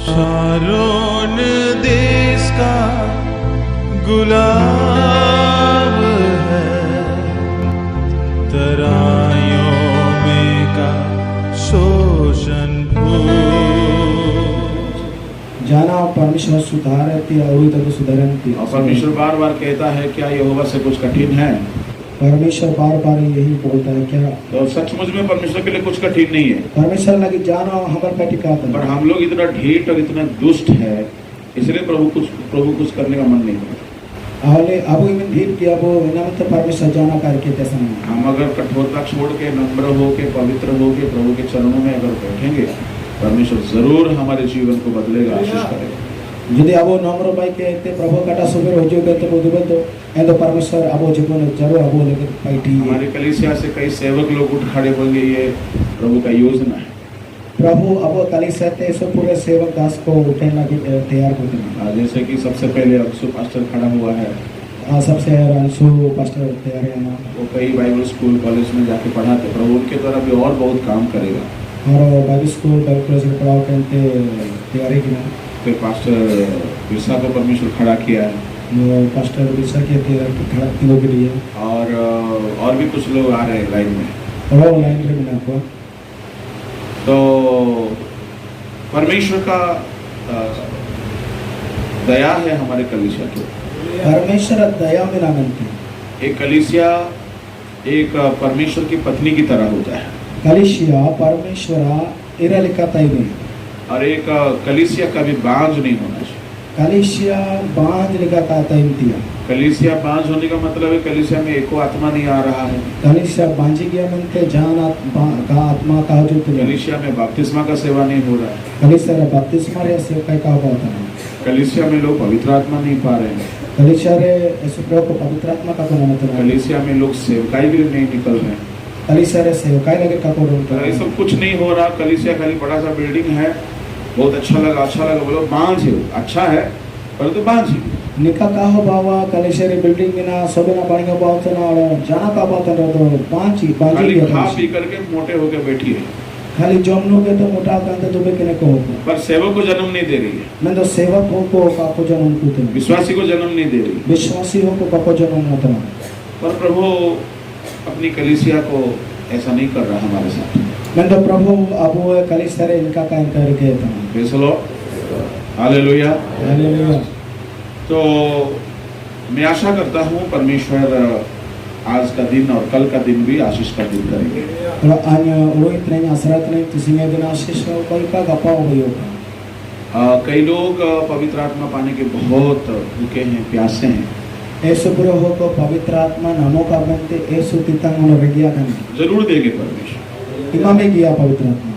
Sharon देश का गुलाब है, तराइयों में का शोषण जाना परमेश्वर सुधारती अवृत तो सुधरती। और परमेश्वर बार बार कहता है क्या यहोवा से कुछ कठिन है? परमेश्वर बार बार यही बोलता है क्या? तो सचमुच में परमेश्वर के लिए कुछ कठिन नहीं है। परमेश्वर लगी जाना हमारे पैटी का था। पर हम लोग इतना ढीठ और इतना दुष्ट है, इसलिए प्रभु कुछ करने का मन नहीं करता। आहले अब इन ढीठ किया वो इनामत परमेश्वर जाना करके तैसा नहीं। हम अगर कठोरता छोड़ के नम्र हो के पवित्र हो के प्रभु के चरणों में अगर बैठेंगे, परमेश्वर जरूर हमारे जीवन को बदलेगा, आशीष करेगा। यदि अब नम्र भाई के ते प्रभु काटा सुबह हो जो तो बोलते तो एंड परमेश्वर अब जीवन जरूर अब लेके पैटी। हमारे कलीसिया से कई सेवक लोग उठ खड़े होंगे, ये प्रभु का योजना है। प्रभु अब कलीसिया से सब पूरे सेवक दास को उठने लगे तैयार होते हैं। जैसे कि सबसे पहले अंशु पास्टर खड़ा हुआ है, सबसे अंशु पास्टर तैयार है ना। वो कई बाइबल स्कूल कॉलेज में जाके पढ़ाते, प्रभु उनके द्वारा भी और बहुत काम करेगा। और बाइबल स्कूल बाइबल कॉलेज में पढ़ाओ करते तैयारी की ना। फिर पास्टर विरसा को परमेश्वर खड़ा किया है, पास्टर विरसा के खड़ा किलो के लिए। और भी कुछ लोग आ रहे हैं लाइन में, और लाइन में मिला आपको। तो परमेश्वर का दया है हमारे कलीसिया के। परमेश्वर दया में ना मिलती। एक कलीसिया एक परमेश्वर की पत्नी की तरह होता है। कलीसिया परमेश्वर इरा लिखा ताई में। और एक कलीसिया कभी बांझ नहीं होना चाहिए। कलीसिया बांझ लिखा ताई में। कलीसिया बांझ होने का मतलब है कलीसिया में एको आत्मा नहीं आ रहा है। कलीसिया बांझी गया मनते जान का आत्मा का जो कलीसिया में बपतिस्मा का सेवा नहीं हो रहा है। कलीसिया रे बपतिस्मा रे सेवा का होता है। कलीसिया में लोग पवित्र आत्मा नहीं पा रहे हैं। कलीसिया रे ऐसे प्रभु को पवित्र आत्मा का कोना मतलब। कलीसिया में लोग सेवकाई भी नहीं निकल रहे हैं। कलीसिया रे सेवकाई लगे का कोना। ये सब कुछ नहीं हो रहा। कलीसिया खाली बड़ा सा बिल्डिंग है, बहुत अच्छा लगा बोलो बांझ है, अच्छा है परंतु बांझ है। निका का हो बाबा कलेश्वरी बिल्डिंग में ना सबे ना पानी का बात ना और जाना का बात ना तो बांची खाली खा पी करके मोटे होके बैठी है। खाली जमनो के तो मोटा करते तो बेकने को पर सेवक को जन्म नहीं दे रही है। मैं तो सेवक को काको जन्म को विश्वासी को जन्म नहीं दे रही। विश्वासी हो को काको जन्म होता। पर प्रभु अपनी कलीसिया को ऐसा नहीं कर रहा हमारे साथ। मैं तो प्रभु अब वो कलीसिया रे इनका काम करके था। Praise the Lord, hallelujah hallelujah. तो मैं आशा करता हूँ परमेश्वर आज का दिन और कल का दिन भी आशीष का दिन करेंगे। और आज रोहित नहीं आसरात नहीं किसी में दिन आशीष कल का गपा हो गई होगा। कई लोग पवित्र आत्मा पाने के बहुत भूखे हैं, प्यासे हैं। ऐसे पूरे हो को पवित्र आत्मा नामों का बनते ऐसे तितांग और रगिया करने जरूर देंगे परमेश्वर। इमाम ने किया पवित्र आत्मा।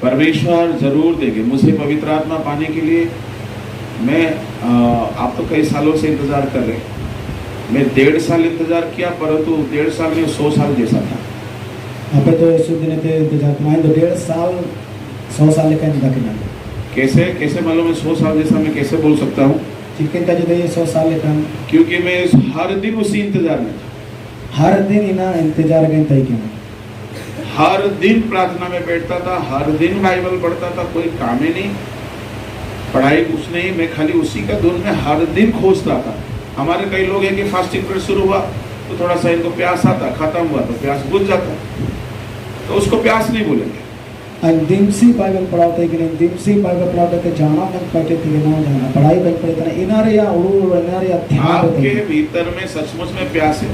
परमेश्वर जरूर देंगे। मुझे पवित्र आत्मा पाने के लिए मैं आप तो कई सालों से इंतजार कर रहे हैं। मैं 1.5 साल इंतजार किया, परंतु 1.5 साल में 100 साल जैसा था। आप तो ऐसे दिन थे इंतजार माइन तो 1.5 साल 100 साल का इंतजार किया। कैसे मालूम है 100 साल जैसा मैं कैसे बोल सकता हूँ? चिकन का जो 100 साल का क्योंकि मैं हर दिन उसी इंतजार में था। हर दिन इना इंतजार के तय किया। हर दिन प्रार्थना में बैठता था, हर दिन बाइबल पढ़ता था, कोई काम ही नहीं, पढ़ाई कुछ नहीं, मैं खाली उसी का धुन में हर दिन खोजता था। हमारे कई लोग हैं कि फास्टिंग पीरियड शुरू हुआ तो थोड़ा सा इनको प्यास आता, खत्म हुआ तो प्यास बुझ जाता, तो उसको प्यास नहीं बोलेंगे। दिन से बाइबल पढ़ाते कि नहीं, दिन से बाइबल पढ़ाते थे, जाना मन पढ़ते थे कि ना जाना, पढ़ाई बन पढ़ते ना इनारे या उड़ू इनारे या ध्यान आपके भीतर में सचमुच में प्यास है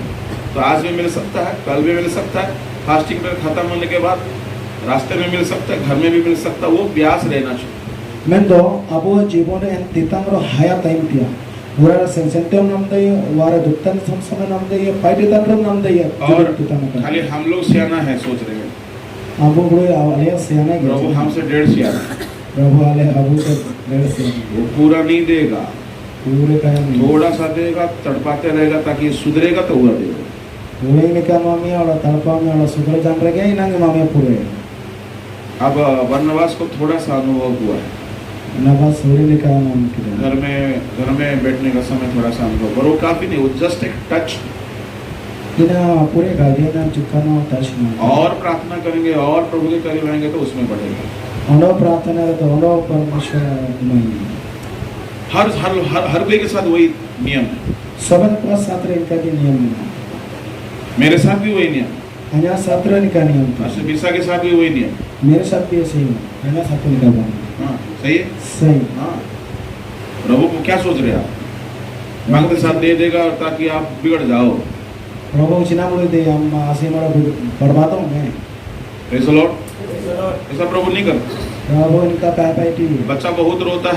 तो आज भी मिल सकता है, कल भी मिल सकता है, फास्टिंग पीरियड खत्म होने के बाद रास्ते में मिल सकता है, घर में भी मिल सकता है। वो प्यास रहना चाहिए। मैं तो अब जीवन एन तितांग हाया टाइम दिया पूरा सेंसेंटम नाम दे वारे दुक्तन समय नाम दे पाइटे तंत्रम नाम दे और खाली हम लोग सियाना है सोच रहे हैं। अब वो आले सियाना के प्रभु हमसे 1.5 सियाना, प्रभु आले अब तो 1.5 सियाना वो पूरा नहीं देगा, पूरे का थोड़ा सा देगा, तड़पाते रहेगा ताकि सुधरेगा तो हुआ देगा। पूरे ने क्या मामी और तड़पा में और सुधर जान रह गया इना के मामी पूरे। अब वनवास को थोड़ा सा अनुभव हुआ है। नवाज सूर्य ने कहा नाम घर में बैठने का समय थोड़ा सा अनुभव, पर वो काफी नहीं, वो जस्ट एक टच। बिना पूरे गाड़ी ना चुकाना टच ना। और प्रार्थना करेंगे और प्रभु के करीब आएंगे तो उसमें बढ़ेगा। ono प्रार्थना तो ono परमेश्वर नहीं हर हर हर हर कोई के साथ वही नियम है। सबन पास सात्र इनका के नियम है मेरे साथ भी वही नियम, अन्य सात्र इनका नियम था पास्टर बिरसा के साथ भी वही नियम। मेरे साथ भी ऐसे ही है अन्य सात्र इनका बना हाँ सही है। सही हाँ प्रभु को क्या सोच रहे हैं आप? मांगते साथ दे देगा ताकि आप बिगड़ जाओ। प्रभु चिना बोले दे हम आसे मारा बर्बाद होंगे Praise the Lord। ऐसा प्रभु नहीं करता। प्रभु इनका पैपाइटी बच्चा बहुत रोता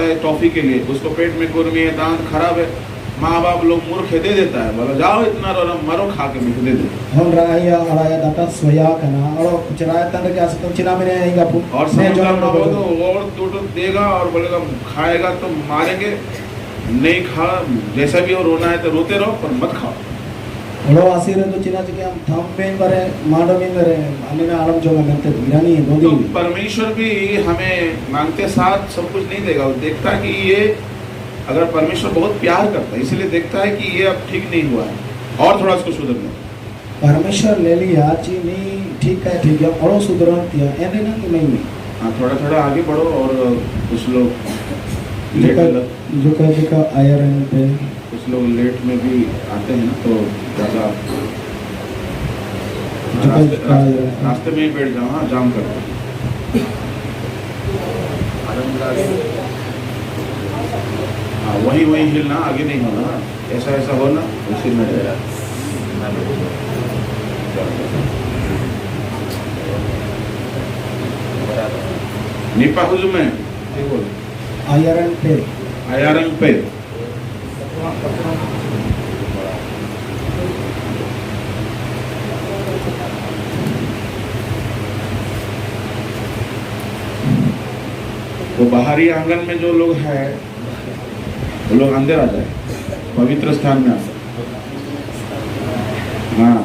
है टॉफी के लिए, उसको पेट में कुर्मी है, दांत खराब है, माँ बाप लोग मूर्ख दे देता है, बोला जाओ इतना रो मरो खा के मिट दे दे। हम राया अड़ाया दाता सोया कना और कुछ राया तंत्र के आसे तुम चिना में नहीं आएगा और समझदार ना हो तो और टूट देगा और बोलेगा खाएगा तो मारेंगे, नहीं खा जैसा भी हो रोना है तो रोते रहो पर मत खाओ। लो आसीरे तो चिना चिके हम थम में बरे माडो में बरे अन्य में आलम जो मांगते गिरानी तो नोदी परमेश्वर भी हमें मांगते साथ सब कुछ नहीं देगा। वो देखता है कि ये अगर परमेश्वर बहुत प्यार करता है इसलिए देखता है कि ये अब ठीक नहीं हुआ है और थोड़ा इसको सुधरना। परमेश्वर ले लिया चीनी ठीक है और सुधरण दिया ऐसे ना कि नहीं हाँ थोड़ा आगे बढ़ो और कुछ लोग जो का आयरन पे कुछ लोग लेट में भी आते हैं ना तो ज़्यादा रास्ते में ही बैठ जाओ। हाँ जाम कर दो। हाँ वही हिलना, आगे नहीं होना, ऐसा होना उसी में निपा हुजूम में आयरन पे तो बाहरी आंगन में जो लोग हैं वो लोग अंदर आ जाए, पवित्र स्थान में आ जाए। हाँ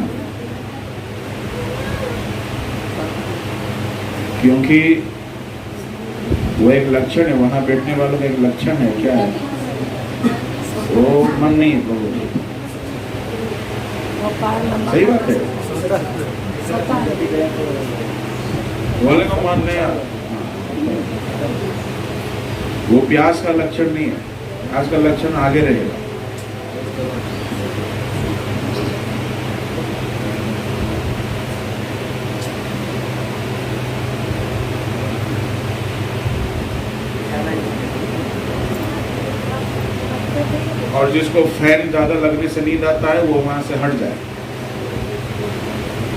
क्योंकि वो एक लक्षण है, वहां बैठने वालों का एक लक्षण है। क्या है वो? मन नहीं है प्रभु। सही बात है, बोले का मन नहीं है। वो प्यास का लक्षण नहीं है, प्यास का लक्षण आगे रहेगा। और जिसको फैन ज्यादा लगने से नींद आता है वो वहां से हट जाए।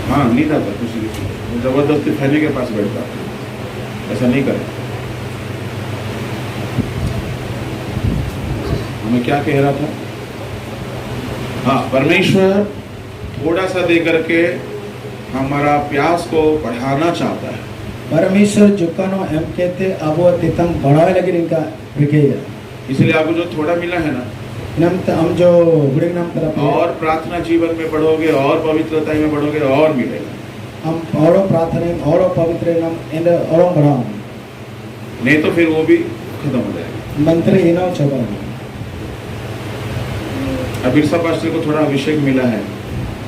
हाँ नींद आता किसी को जबरदस्ती फैने के पास बैठता, ऐसा नहीं करे। मैं क्या कह रहा था? हाँ परमेश्वर थोड़ा सा दे करके हमारा प्यास को बढ़ाना चाहता है। परमेश्वर जुकानो एम कहते अब वो तितम बढ़ावे लगे इनका विकेया। इसलिए आपको जो थोड़ा मिला है ना, हम जो गुड़े नाम तरफ और प्रार्थना जीवन में बढ़ोगे और पवित्रता में बढ़ोगे और मिलेगा। हम और प्रार्थना और पवित्र नाम एंड और बढ़ाओ, नहीं तो फिर वो भी खत्म हो जाएगा। मंत्र इनो चबा बिरसा पास्टर को थोड़ा अभिषेक मिला है,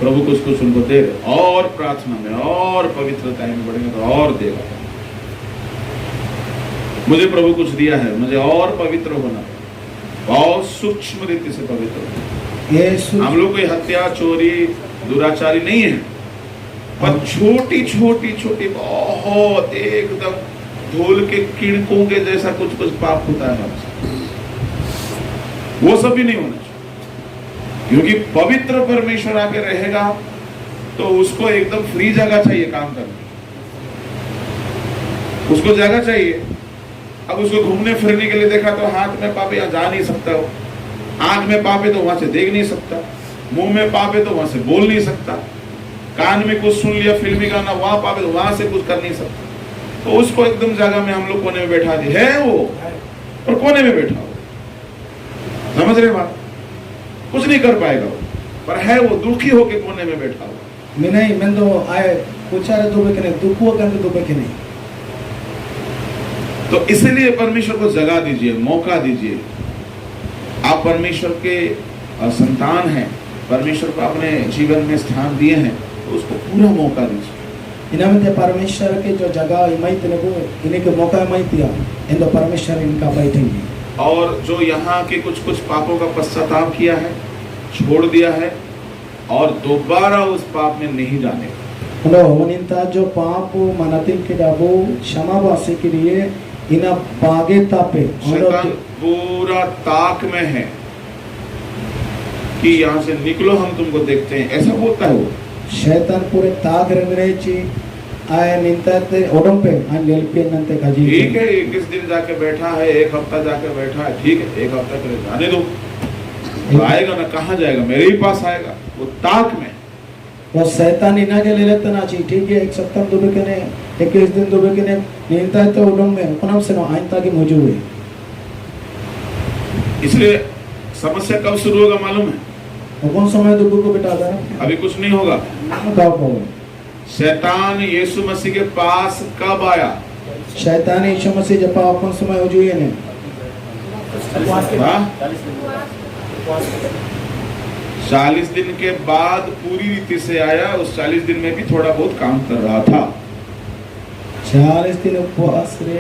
प्रभु कुछ उनको दे रहे, और प्रार्थना में और पवित्रता में बढ़ेंगे तो और देगा। मुझे प्रभु कुछ दिया है, मुझे और पवित्र होना, बहुत सूक्ष्म रीति से पवित्र। हम लोग कोई हत्या चोरी दुराचारी नहीं है, पर छोटी छोटी बहुत एकदम धूल के किड़कों के जैसा कुछ पाप होता है हमसे, वो सब भी नहीं होना चाहिए। क्योंकि पवित्र परमेश्वर आके रहेगा तो उसको एकदम फ्री जगह चाहिए काम करने, उसको जगह चाहिए। अब उसको घूमने फिरने के लिए देखा तो हाथ में पाप है, यहाँ जा नहीं सकता हो, आंख में पाप है तो वहां से देख नहीं सकता, मुंह में पाप है तो वहां से बोल नहीं सकता, कान में कुछ सुन लिया फिल्मी गाना, वहां पाप है तो वहां से कुछ कर नहीं सकता। तो उसको एकदम जगह में हम लोग कोने में बैठा दी है, वो और कोने में बैठा हो, समझ रहे बात? कुछ नहीं कर पाएगा वो, पर है वो दुखी होके कोने में बैठा हुआ। मैं तो आए कुछ आ रहे तो नहीं दुख हुआ करके तो नहीं। तो इसलिए परमेश्वर को जगह दीजिए, मौका दीजिए। आप परमेश्वर के संतान हैं, परमेश्वर को अपने जीवन में स्थान दिए हैं, तो उसको पूरा मौका दीजिए। इनमें परमेश्वर के जो जगह इमाई तेरे इन्हें मौका इमाई दिया इन दो परमेश्वर इनका बैठेंगे और जो यहाँ के कुछ कुछ पापों का पश्चाताप किया है, छोड़ दिया है और दोबारा उस पाप में नहीं जाने। लो वनिंता जो पाप मनतिन के डाबो क्षमा वासे के लिए इना बागे तापे शैतान पूरा ताक में है कि यहाँ से निकलो, हम तुमको देखते हैं, ऐसा बोलता है वो। शैतान पूरे ताक रंगने ची आए निंता ते ओडम पे आन लेल्पे नंते काजी। ठीक है, 21 दिन जाके बैठा है, 1 हफ्ता जाके बैठा है, ठीक है, 1 हफ्ता के लिए जाने दो, तो आएगा ना, कहाँ जाएगा, मेरे ही पास आएगा, वो ताक में। वो शैतान इना के ले लेता ना ची, ठीक है, 1 सप्ताह दुबे के ने 21 दिन दुबे के ने निंता है तो ओडम में अपना से ना आइंता की मौजूद है। इसलिए समस्या कब शुरू होगा मालूम है? वो कौन समय दुबे को बिठा देना? अभी कुछ नहीं होगा। शैतान यीशु मसीह के पास कब आया? शैतान यीशु मसीह जब अपन समय हो जुए ने 40 दिन के बाद पूरी रीति से आया। उस 40 दिन में भी थोड़ा बहुत काम कर रहा था। 40 दिन उपवास रे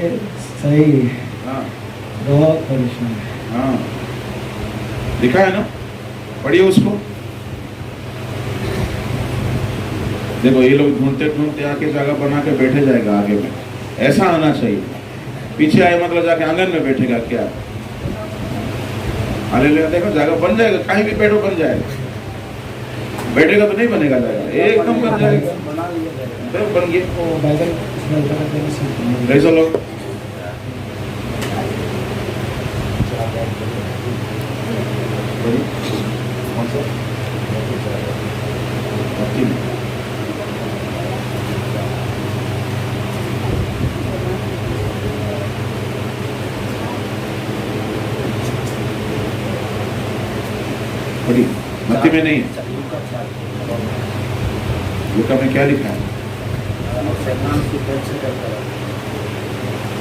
सही। हाँ, बहुत परेशान। हाँ, लिखा है ना, पढ़िए उसको। देखो ये लोग ढूंढते ढूंढते आके जगह बना के बैठे जाएगा आगे में, ऐसा आना चाहिए। पीछे आए मतलब जाके आंगन में बैठेगा क्या? अरे ले देखो जगह बन जाएगा, कहीं भी बैठो बन जाएगा। बैठेगा तो नहीं बनेगा जगह, एकदम बन जाएगा। बन गया ऐसा लोग। बड़ी मत्ती में नहीं है, लूका में क्या लिखा है?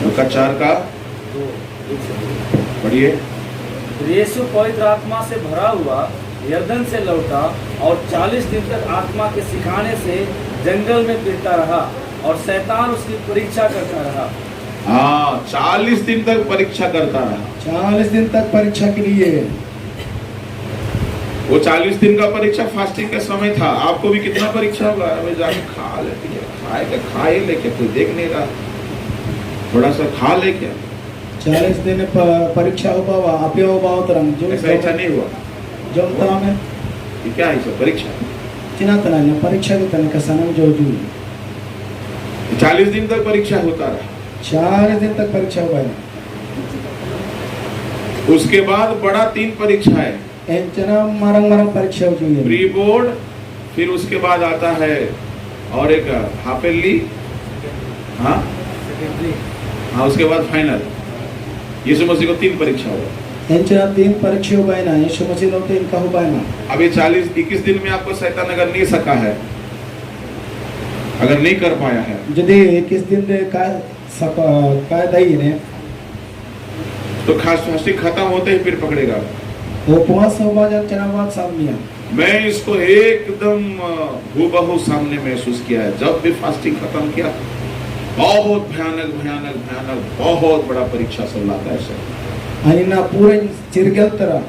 लूका 4 का पढ़िए। यीशु पवित्र आत्मा से भरा हुआ यरदन से लौटा और 40 दिन तक आत्मा के सिखाने से जंगल में फिरता रहा और शैतान उसकी परीक्षा करता रहा। हाँ, 40 दिन तक परीक्षा करता रहा। 40 दिन तक परीक्षा के लिए। वो 40 दिन का परीक्षा फास्टिंग का समय था। आपको भी कितना परीक्षा होगा? अबे जाके खा लेते हैं, खाए लेके कोई देख नहीं रहा, थोड़ा सा खा ले क्या। 40 दिन परीक्षा हो पावा आपे हो पावा तरंग जो ऐसा नहीं हुआ। जो में ये क्या है सब परीक्षा? चिना तना ना परीक्षा के तने का सनम जो जू 40 दिन तक परीक्षा होता रहा। 40 दिन तक परीक्षा हुआ है। उसके बाद बड़ा 3 परीक्षा है। एंचना मरंग मरंग परीक्षा हो चुकी है। प्री बोर्ड, फिर उसके बाद आता है और एक हाफेली, हाँ हाँ, उसके बाद फाइनल। यीशु मसीह को 3 परीक्षा हुआ। एंचना 3 परीक्षा हो गए ना, यीशु मसीह लोग 3 का हो गए ना। अभी 40-21 दिन में आपको शैतान अगर नहीं सका है, अगर नहीं कर पाया है, यदि 21 दिन रे का दई ने तो खास फास्टिंग खत्म होते ही फिर पकड़ेगा। उपवास हो बाजार चनावाद सामने। मैं इसको एकदम हूबहू सामने महसूस किया है। जब भी फास्टिंग खत्म किया, बहुत भयानक भयानक भयानक बहुत बड़ा परीक्षा सब लाता है सर। आणि ना पूरे चिरगल तरह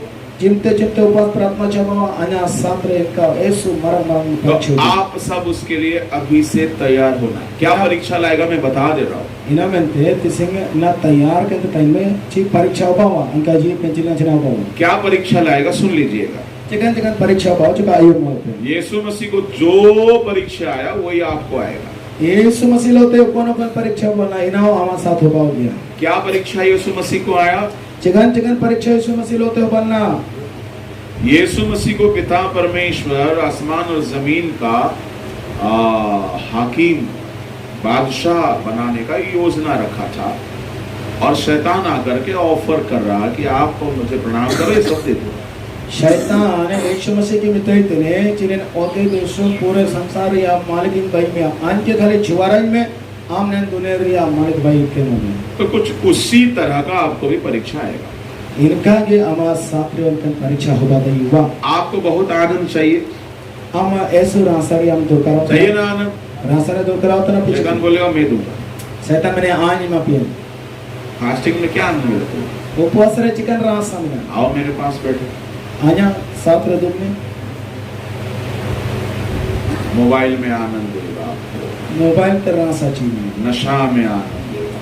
चिंते चिंते उपवास प्रार्थना चलावा अन्य सात्र इनका ऐसु मरण मरण तो आप सब उसके लिए अभी से तैयार होना। क्या परीक्षा लाएगा मैं बता दे रहा हूँ। इना मेंते तिसिंग ना तैयार के टाइम में ची परीक्षा पावा इनका जी पेंचिला चना पावा। क्या परीक्षा लाएगा सुन लीजिएगा। चिकन चिकन परीक्षा पाओ चुका आयु में। यीशु मसीह को जो परीक्षा आया वही आपको आएगा। यीशु मसीह लोते कौन कौन परीक्षा बोला इनाओ हमारे साथ हो पाओ गया। क्या परीक्षा यीशु मसीह को आया? चिकन चिकन परीक्षा यीशु मसीह लोते हो बनना। यीशु मसीह को पिता परमेश्वर आसमान और जमीन का हाकिम बादशाह बनाने का योजना रखा था और शैतान आकर के ऑफर कर रहा कि आप मुझे प्रणाम करो, ये सब दे दो। शैतान यीशु मसीह के मित्र थे जिन्हें औते देशों पूरे संसार या मालिकिन भाई में आंके खाली छिवाराई में आमने दुनिया मालिक भाई के में तो कुछ उसी तरह का आपको भी परीक्षा आएगा। इनका के हमारा सात्रियों का परीक्षा होगा तो युवा आपको बहुत आनंद चाहिए। हम ऐसे रासारी हम तो करो चाहिए ना आनंद। rasanya dorkara utana शैतान pichkan. बोलेगा मैं दूंगा। Setan mene anyi mapian. Fasting में क्या आनंद मिलता है? Upwasare chikan rasa mene. आओ मेरे पास बैठो। Anya satra dumne. मोबाइल में आनंद देगा आपको, Mobile ter rasa chini. नशा में आनंद देगा,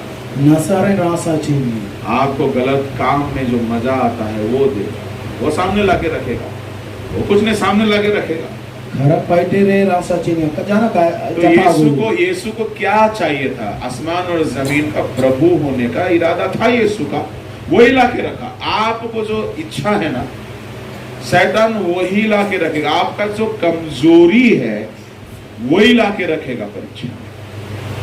Nasare rasa chini. आपको गलत काम में जो मजा आता है वो देगा, वो सामने लाके रखेगा, वो कुछ नहीं सामने लाके रखेगा। Khara paitere rasa chini. Kajana ka तो japa यीशु को क्या चाहिए था? आसमान और जमीन का प्रभु होने का इरादा था यीशु का, वही लाके रखा। आपको जो इच्छा है ना, शैतान वही लाके रखेगा। आपका जो कमजोरी है वही लाके रखेगा परीक्षा।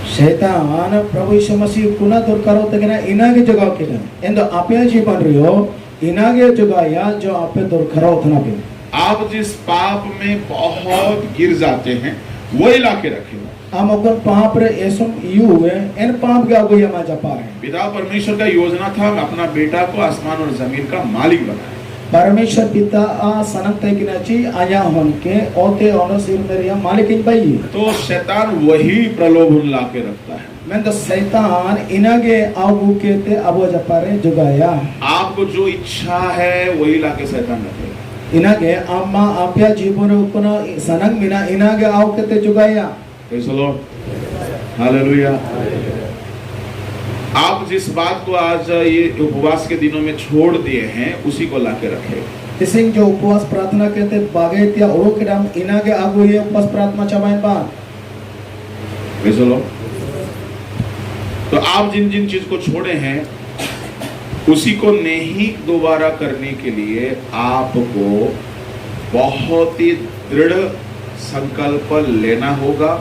Setan Prabhu Yishu Masih kuna dorkaro tegena inage jagao kena. Endo ape jiban rio inage jagaya jo ape dorkaro thana ke. आप जिस पाप में बहुत गिर जाते हैं वही लाके रखेगा। Am okon pahapre esum iu en pahap ga go yama japa hai. पिता परमेश्वर का योजना था अपना बेटा को आसमान और जमीन का मालिक बनाए। Parmeshwar Pita sanam taikinachi aya honke ote ono sir meriya malikin bai. तो शैतान वही प्रलोभन लाके रखता है। Men the Satan inage agu kete abo japare jugaya. आपको जो इच्छा है वही लाके शैतान रखेगा। Inage amma apya jibone ukona sanang mina inage au kete jugaya. Praise the Lord. Hallelujah. आप जिस बात को आज ये उपवास के दिनों में छोड़ दिए हैं उसी को लाके रखेगा। Tising jo upwas pratna kete bagai tia oro kedam inage agu ye upwas pratna chamain ba. Praise the Lord। तो आप जिन जिन चीज को छोड़े हैं उसी को नहीं दोबारा करने के लिए आपको बहुत ही दृढ़ संकल्प लेना होगा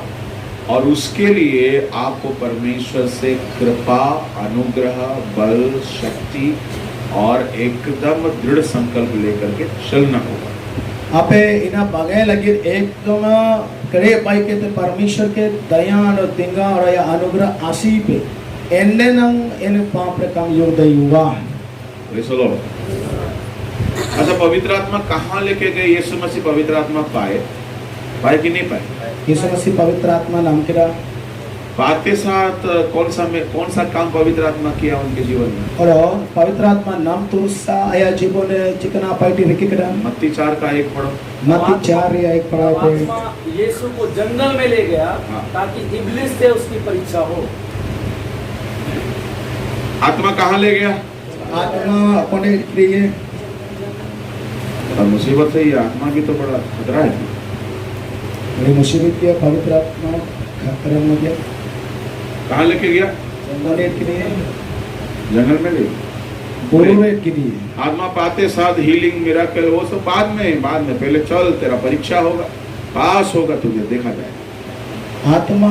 और उसके लिए आपको परमेश्वर से कृपा, अनुग्रह, बल, शक्ति और एकदम दृढ़ संकल्प लेकर के चलना होगा। Ape ina bagai lagi ekdom kare pai kete parmeshwar ke daya और dinga और या अनुग्रह आशी पे enne nang ene paapre kam yog dayuwa. Praise the Lord। अच्छा पवित्र आत्मा कहाँ लेके गए? यीशु मसीह पवित्र आत्मा पाए कि नहीं पाए? यीशु मसीह पवित्र आत्मा नाम किरा पाते साथ कौन सा काम पवित्र आत्मा किया उनके जीवन में? और पवित्र आत्मा नाम तुरसा आया जीवने चिकना पाइटी रखी करा मत्ती 4 का 1 पढ़ो। मत्ती 4 या 1 पढ़ा पे आत्मा यीशु को जंगल में ले गया हाँ। ताकि इब्लिस से उसकी परीक्षा हो। आत्मा कहाँ ले गया? आत्मा अपने लिए बड़ा मुसीबत है ये, आत्मा भी तो बड़ा खतरा है। बड़ी मुसीबत है पवित्र आत्मा खतरे में गया। कहाँ लेके गया? जंगल के लिए जंगल में ले। बोलने के लिए आत्मा पाते साथ हीलिंग मिराकल वो सब बाद में पहले चल तेरा परीक्षा होगा, पास होगा तुझे देखा जाएगा। आत्मा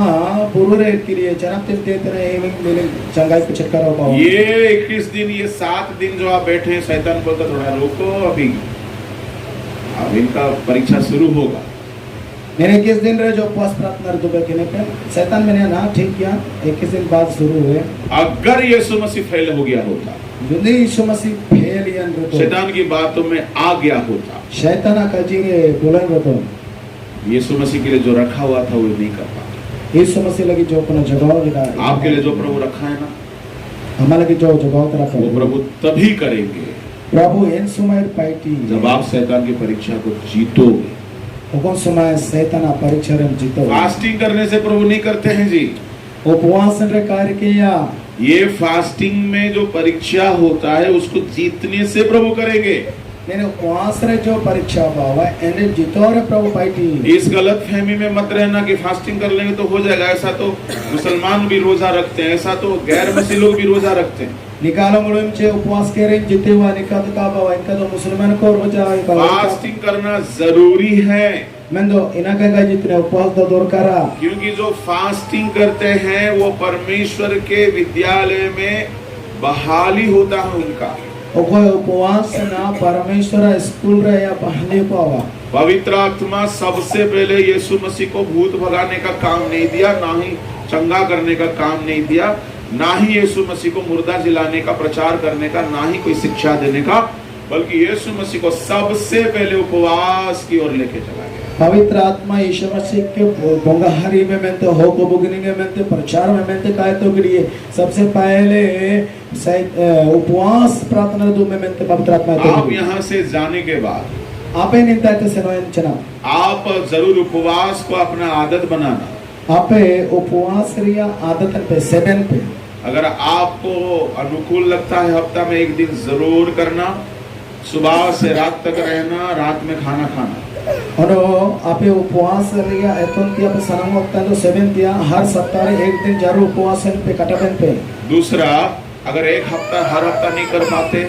बोलने के लिए जन्म देते रहे मेरे चंगाई पे छटकारा पाओ। ये 21 दिन ये 7 दिन जो आप बैठे हैं, शैतान बोलता थोड़ा रोको, अभी अब इनका परीक्षा शुरू होगा। मेरे 21 दिन रहे जो उपवास प्रार्थना दुबे के पे शैतान मैंने ना ठीक किया 21 दिन बाद शुरू हुए। अगर यीशु मसीह फेल हो गया होता, यदि यीशु मसीह फेल या तो शैतान की बातों में आ गया होता, शैतान का जी बोलेंगे तो यीशु मसीह के लिए जो रखा हुआ था वो नहीं कर पाता। यीशु मसीह लगी जो अपना जगह लगा आपके लिए जो प्रभु रखा है ना, हमारे लगी जो जगह तरफ वो प्रभु तभी करेंगे प्रभु इन समय पाइटी जब आप शैतान की परीक्षा को जीतोगे। कौन समय शैतान परीक्षा में जीतो। फास्टिंग करने से प्रभु नहीं करते हैं जी। उपवास रे कार्य किया ये फास्टिंग में जो परीक्षा होता है उसको जीतने से प्रभु करेंगे। मैंने उपवास रे जो परीक्षा बावा एने जीतो रे प्रभु पाइटी। इस गलत फहमी में मत रहना कि फास्टिंग कर लेंगे तो हो जाएगा। ऐसा तो मुसलमान भी रोजा रखते हैं, ऐसा तो गैर मसीह लोग भी रोजा रखते हैं। निकालो मुड़े में उपवास करे जीते हुआ निकाल का बावा इनका तो मुसलमान को रोजा फास्टिंग करना जरूरी है। मैं तो इना का जितने उपवास तो दूर करा क्योंकि जो फास्टिंग करते हैं वो परमेश्वर के विद्यालय में बहाली होता है उनका। उपवास ना परमेश्वर स्कूल रे या पहले पावा। पवित्र आत्मा सबसे पहले यीशु मसीह को भूत भगाने का काम नहीं दिया, ना ही चंगा करने का काम नहीं दिया, ना ही यीशु मसीह को मुर्दा जिलाने का प्रचार करने का, ना ही कोई शिक्षा देने का, बल्कि यीशु मसीह को सबसे पहले उपवास की ओर लेके चला गया। पवित्र आत्मा यीशु मसीह के बोंगाहरी में मेंते हो को बुगनिंगे मेंते प्रचार में मेंते काय तो के लिए सबसे पहले उपवास प्रार्थना दो में मेंते पवित्र आत्मा तो आप यहाँ से जाने के बाद आपे निंता ते सेनोयंचना आप जरूर उपवास को अपना आदत बनाना। आपे उपवास रिया आदत पे 7 पे अगर आपको अनुकूल लगता है हफ्ता में एक दिन जरूर करना, सुबह से रात तक रहना, रात में खाना खाना। और आपे उपवास रिया एतों की आप सनम वक्त तो 7 दिया हर सप्ताह एक दिन जरूर उपवास पे कटबन पे। दूसरा, अगर एक हफ्ता हर हफ्ता नहीं कर पाते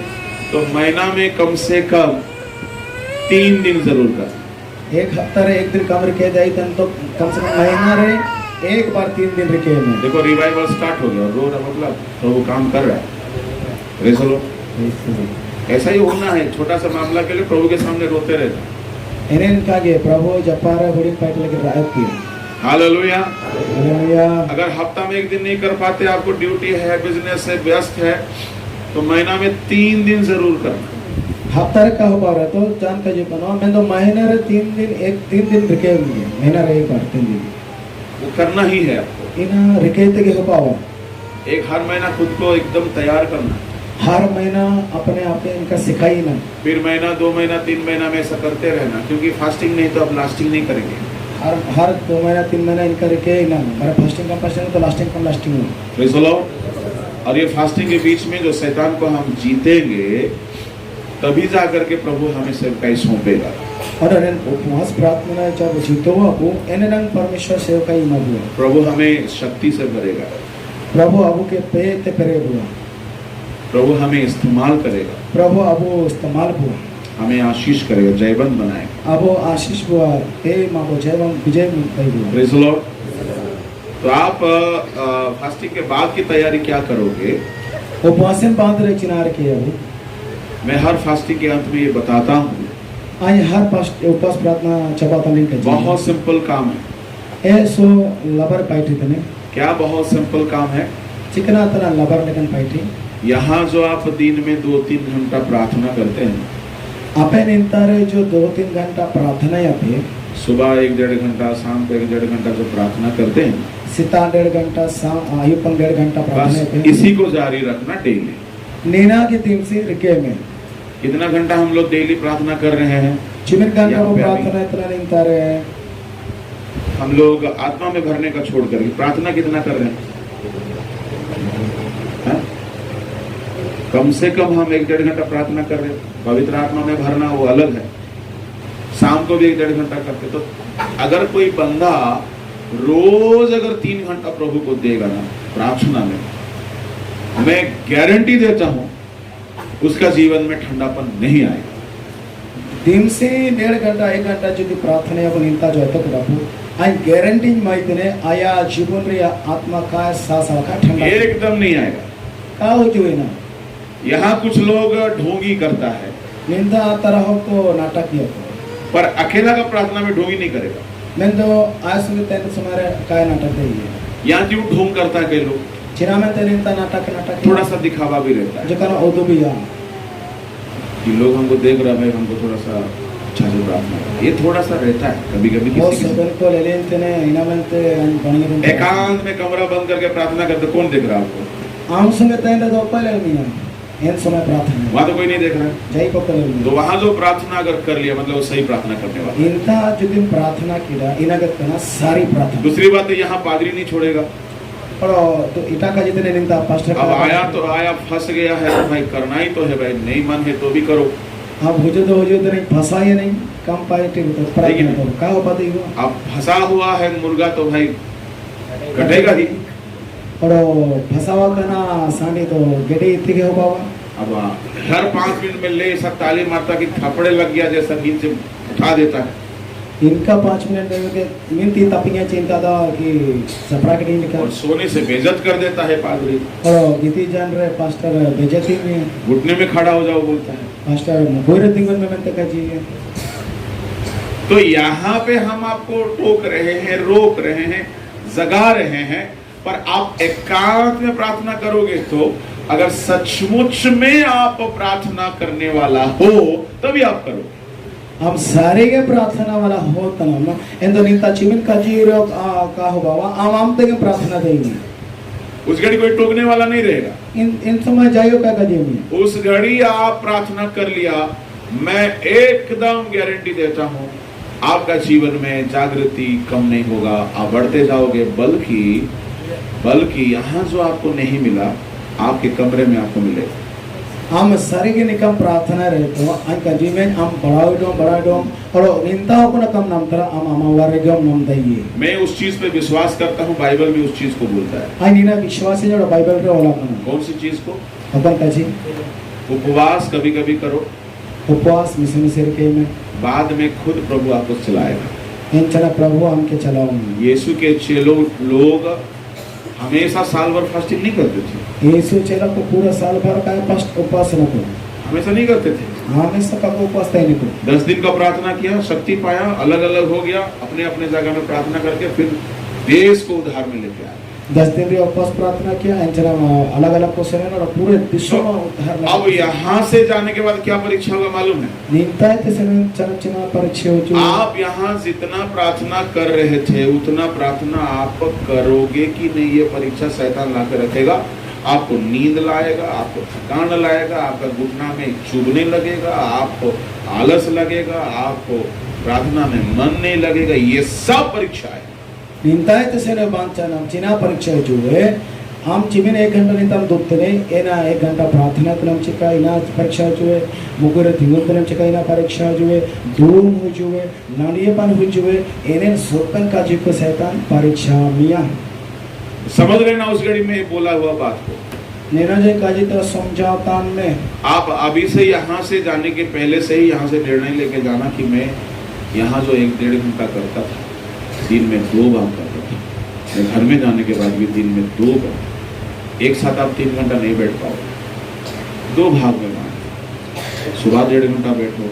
तो महीना में कम से कम 3 दिन जरूर कर। एक हफ्ता रे एक दिन कम रखे जाए तो कम से कम महीना रे एक बार 3 दिन रखे में। देखो रिवाइवल स्टार्ट हो गया, रो रहा मतलब प्रभु काम कर रहा है। Praise the Lord. ऐसा ही होना है, छोटा सा मामला के लिए प्रभु के सामने रोते रहना। इन्हें कागे प्रभु जपारा बड़ी पाइट लगे रात की। हालेलुया। हालेलुया। अगर हफ्ता में एक दिन नहीं कर पाते, आपको ड्यूटी है, बिजनेस है, व्यस्त है, तो महीना में 3 दिन जरूर करना। हफ्ता का हो पा रहा तो जान का जी बनो मैं तो महीना रे 3 दिन रखे होंगे महीना रे एक बार 3 दिन वो करना ही है आपको। इन रखे ते के हो पावा एक हर महीना खुद को एकदम तैयार करना। हर महीना अपने आप इनका सिखाई ना, फिर महीना 2 महीना 3 महीना में ऐसा करते रहना, क्योंकि फास्टिंग नहीं तो आप लास्टिंग नहीं करेंगे। हर 2 महीना 3 महीना इनका रखे ही ना, मेरा फास्टिंग तो लास्टिंग हो। Praise the Lord. और ये फास्टिंग के बीच में जो शैतान को हम जीतेंगे, तभी जाकर के प्रभु हमें सेवकाई सौंपेगा। और उपवास प्रार्थना जब जीतो आपको एननंग परमेश्वर सेवकाई मधु प्रभु हमें शक्ति से भरेगा। प्रभु अबू के पे ते करे हुआ, प्रभु हमें इस्तेमाल करेगा। प्रभु अबू इस्तेमाल हुआ, हमें आशीष करेगा, जयवंत बनाएगा। अबू आशीष हुआ ते मां को जयवंत विजय मिलता हुआ। Praise the Lord. तो आप फास्टिंग के बाद की तैयारी क्या करोगे? उपवास में बांध रे चिनार के अबू मैं हर फास्टिंग के अंत में ये बताता हूँ। आज हर उपवास प्रार्थना चबाता नहीं कर बहुत सिंपल काम है। ऐसो लबर पाइटी तने क्या बहुत सिंपल काम है? चिकना तना लबर लेकिन पाइटी यहाँ जो आप दिन में 2-3 घंटा प्रार्थना करते हैं, आपे निंतारे जो 2-3 घंटा प्रार्थना या फिर सुबह 1-1.5 घंटा, शाम को 1-1.5 घंटा जो प्रार्थना करते हैं, सीता 1.5 घंटा, शाम आयुपन 1.5 घंटा प्रार्थना बस इसी को जारी रखना डेली। नीना की टीम से रिके में कितना घंटा हम लोग डेली प्रार्थना कर रहे हैं? चिमिर घंटा यहाँ वो पे प्रार्थना इतना निंतारे हम लोग आत्मा में भरने का छोड़ कर प्रार्थना कितना कर रहे हैं? कम से कम हम 1-1.5 घंटा प्रार्थना कर रहे हैं। पवित्र आत्मा में भरना वो अलग है। शाम को भी 1-1.5 घंटा करते। तो अगर कोई बंदा रोज अगर 3 घंटा प्रभु को देगा ना प्रार्थना में, मैं गारंटी देता हूं उसका जीवन में ठंडापन नहीं आएगा। दिन से 1.5 घंटा 1 घंटा जो प्रार्थना अपन इंता जो है तो प्रभु आई गारंटी माइतने आया जीवन रे आत्मा का सासा का ठंडा एकदम नहीं आएगा। का हो जो है ना, यहाँ कुछ लोग ढोंगी करता है, निंदा तरह को नाटक किया पर अकेला का प्रार्थना में ढोंगी नहीं करेगा। मैं तो आज सुबह तैन समारे काय नाटक है ये यहाँ क्यों ढोंग करता है कई लोग? चिरा में तैन इंता नाटक थोड़ा सा दिखावा भी रहता है जो करो ओदो भी या कि लोग हमको देख रहे हैं, हमको थोड़ा सा अच्छा से प्रार्थना करना। ये थोड़ा सा रहता है कभी कभी वो किसी सबन को ले लेते ने इना में ते बनी एकांत में कमरा बंद करके प्रार्थना करते, कौन देख रहा है आपको? आम संगे तैन तो पहले मिया इन समय प्रार्थना वहां तो कोई नहीं देख रहा है। जय को पहले तो वहां जो प्रार्थना अगर कर लिया मतलब वो सही प्रार्थना करने वाला। इंता जो दिन प्रार्थना किया इनागत करना सारी प्रार्थना। दूसरी बात है यहाँ पादरी नहीं छोड़ेगा। और तो इटा का जितने निंदा पास्टर अब आया तो आया, फंस गया है तो भाई करना ही तो है भाई, नहीं मन है तो भी करो। अब हो जो तो नहीं फंसा ही नहीं कम पाए टिक तो प्रार्थना तो का हो पाती हो। अब फंसा हुआ है मुर्गा तो भाई कटेगा ही। और फंसावा करना सानी तो गेटे इतने के हो पावा। अब हर 5 मिनट में ले सब ताली मारता कि थपड़े लग गया जैसा नींद से उठा देता है। इनका 5 मिनट में मिनती तपियां चिंता था कि सपरा के नहीं और सोने से बेइज्जत कर देता है पादरी। और गीती जान रहे पास्टर बेइज्जती में घुटने में खड़ा हो जाओ बोलता है पास्टर गोरे दिंगन में मनते का जी है। तो यहाँ पे हम आपको टोक रहे हैं, रोक रहे हैं, जगा रहे हैं, पर आप एकांत में प्रार्थना करोगे तो अगर सचमुच में आप प्रार्थना करने वाला हो तभी आप करो। हम सारे के प्रार्थना वाला होता ना एंदो निंता चिमिन का जीरो का हो बाबा आम तक प्रार्थना देंगे उस घड़ी कोई टोकने वाला नहीं रहेगा। इन समय जाइयो का कदियमी उस घड़ी आप प्रार्थना कर लिया, मैं एकदम गारंटी देता हूँ आपका जीवन में जागृति कम नहीं होगा, आप बढ़ते जाओगे। बल्कि यहाँ जो आपको नहीं मिला आपके कमरे में आपको मिलेगा। हम सारे के निकम प्रार्थना रहते हो अनका जीवन हम बढ़ाओ और निंदा हो ना कम नाम तरह हम हमारे गम नाम दइए। मैं उस चीज पे विश्वास करता हूँ, बाइबल भी उस चीज को बोलता है। आई नीना विश्वास है जो बाइबल रे वाला कौन कौन सी चीज को? अपन का जी उपवास कभी कभी करो, उपवास मिशन सिर के में बाद में खुद प्रभु आपको चलाएगा। इन चला प्रभु हमके चलाओ। यीशु के चेलों लोग हमेशा साल भर फास्टिंग नहीं करते थे। यीशु चला को पूरा साल भर का फर्स्ट उपवास न को हमेशा नहीं करते थे। हमेशा का उपवास नहीं को 10 दिन का प्रार्थना किया, शक्ति पाया, अलग अलग हो गया, अपने अपने जगह में प्रार्थना करके फिर देश को उद्धार में लेके आए। 10 दिन रे उपवास प्रार्थना किया अंचरा अलग अलग क्वेश्चन और पूरे विश्व में उद्धार। अब यहाँ से जाने के बाद क्या परीक्षा होगा मालूम है? निंदा है तेरे चरचना परीक्षा हो जो आप यहाँ जितना प्रार्थना कर रहे थे उतना प्रार्थना आप करोगे कि नहीं, ये परीक्षा शैतान ला के रखेगा। आपको नींद लाएगा, आपको थकान लाएगा, आपका घुटना में चुभने लगेगा, आपको आलस लगेगा, आपको प्रार्थना में मन नहीं लगेगा। ये सब परीक्षा है। निंदा है तेरे बांचना चिना परीक्षा जो है हम चिमिन 1 घंटा निंतम दुत्तने एना 1 घंटा प्रार्थना तनम चिका इना परीक्षा जो है मुकुर तिंगुल तनम चिका इना परीक्षा जो है दूर हो जो है नानियपन हो जो है एने सोतन का जी को शैतान परीक्षा मिया समझ लेना उस घड़ी में बोला हुआ बात को। निरंजय काजी तरह समझाता में आप अभी से यहाँ से जाने के पहले से ही यहाँ से निर्णय लेके जाना कि मैं यहाँ जो 1-1.5 घंटा करता था दिन में 2 बार करता था, मैं घर में जाने के बाद भी दिन में 2 बार। एक साथ आप 3 घंटा नहीं बैठ पाओ, 2 भाग में बांट, सुबह 1.5 घंटा बैठो,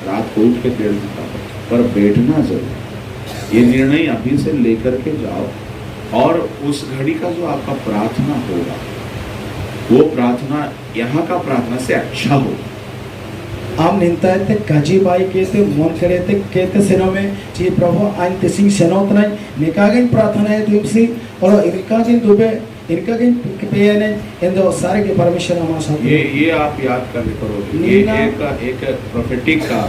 रात को उठ के 1.5 घंटा बैठो, पर बैठना जरूर। ये निर्णय अभी से लेकर के जाओ और उस घड़ी का जो आपका प्रार्थना होगा वो प्रार्थना यहाँ का प्रार्थना से अच्छा होगा। हम निंता है काजी बाई कहते मन करे थे कहते सेनो में जी प्रभु आइन तेसिंग सेनोत नहीं निकागिन प्रार्थना है तुमसे और इनकागिन दुबे इनकागिन पे ने इंदो सारे के परमेश्वर हमारे साथ। ये आप याद करने करोगे। ये एक प्रोफेटिक का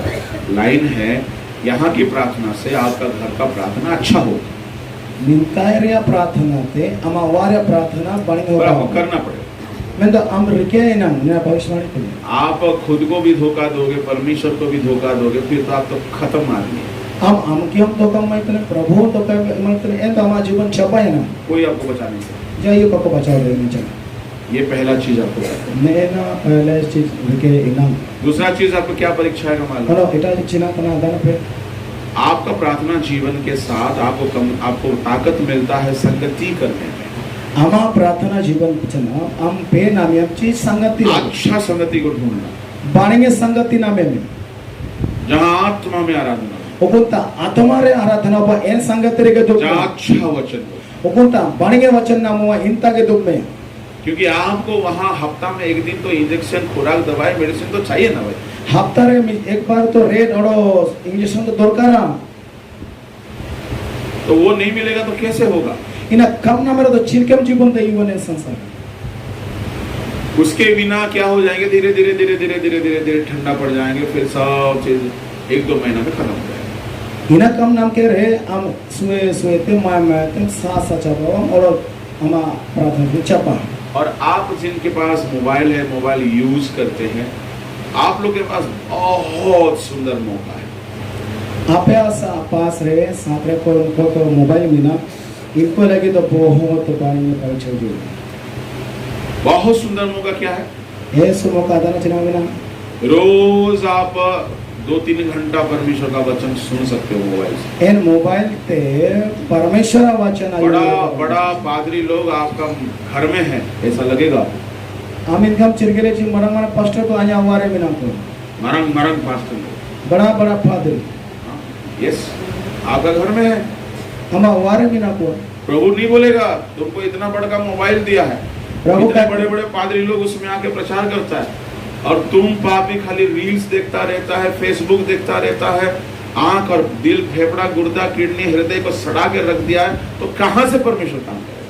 लाइन है, यहाँ की प्रार्थना से आपका घर का प्रार्थना अच्छा होगा। निंतायरिया प्रार्थना थे अमावार्य प्रार्थना बने पर आपको करना पड़ेगा। मैं तो हम रिके ना नया भविष्यवाणी करें। आप खुद को भी धोखा दोगे, परमेश्वर को भी धोखा दोगे, फिर तो आप तो खत्म आदमी है। हम की हम धोखा माइतने प्रभु धोखा माइतने एंड हमारा जीवन छपा है ना, कोई आपको बचा नहीं सकता। जाइए को बचाओ लेने चाहिए। ये पहला चीज आपको करना है। मैं ना पहले चीज रिके इनाम। दूसरा चीज आपको क्या परीक्षा है मालूम? हेलो इटा चिना तना दान पे आपका प्रार्थना जीवन के साथ आपको ताकत मिलता है संगति करने में। हमा प्रार्थना जीवन चना हम पे नाम चीज संगति अच्छा संगति को ढूंढना। बाणेंगे संगति नामे में जहाँ आत्मा में आराधना, उकुंता आत्मा रे आराधना बा एन संगति रे के दुख जहाँ अच्छा वचन हो, उकुंता बाणेंगे वचन नाम हुआ इंता के दुख में। क्योंकि आपको वहाँ हफ्ता में 1 दिन तो इंजेक्शन, खुराक, दवाई, मेडिसिन तो चाहिए ना भाई। हफ्ता रे एक बार तो रेड और इंजेक्शन तो दरकार, तो वो नहीं मिलेगा तो कैसे होगा? इना कब ना मेरा तो चिरकम जीवन दे युवन संसार। उसके बिना क्या हो जाएंगे? धीरे धीरे धीरे धीरे धीरे धीरे धीरे ठंडा पड़ जाएंगे, फिर सब चीज 1-2 महीना में खत्म हो जाएगा। इना कम नाम के रहे हम सुएते मायते सास सचाबा और हम प्रार्थना चपा। और आप जिनके पास मोबाइल है, मोबाइल यूज करते हैं, आप लोग के पास बहुत सुंदर मौका है। आप पास रहे साथ रे को मोबाइल में ना इनको लगे तो बहुत पानी में परीक्षा जो बहुत सुंदर मौका क्या है? ये सो मौका दाना चना बिना रोज आप 2-3 घंटा परमेश्वर का वचन सुन सकते हो मोबाइल से। इन मोबाइल ते परमेश्वर का वचन बड़ा पादरी लोग आपका घर में है ऐसा लगेगा। हम इनकम चिरगले जी मरंग पास्टर तो आया हुआ रे बिना को मरंग पास्टर लोग, बड़ा पादरी। यस, आपका घर में है। हम हुआ रे बिना को प्रभु नहीं बोलेगा तुमको इतना बड़ा मोबाइल दिया है, प्रभु इतने बड़े बड़े पादरी लोग उसमें आके प्रचार करता है, और तुम पापी खाली रील्स देखता रहता है, फेसबुक देखता रहता है, आंख और दिल, फेफड़ा, गुर्दा, किडनी, हृदय को सड़ा के रख दिया है, तो कहां से परमेश्वर काम करेगा?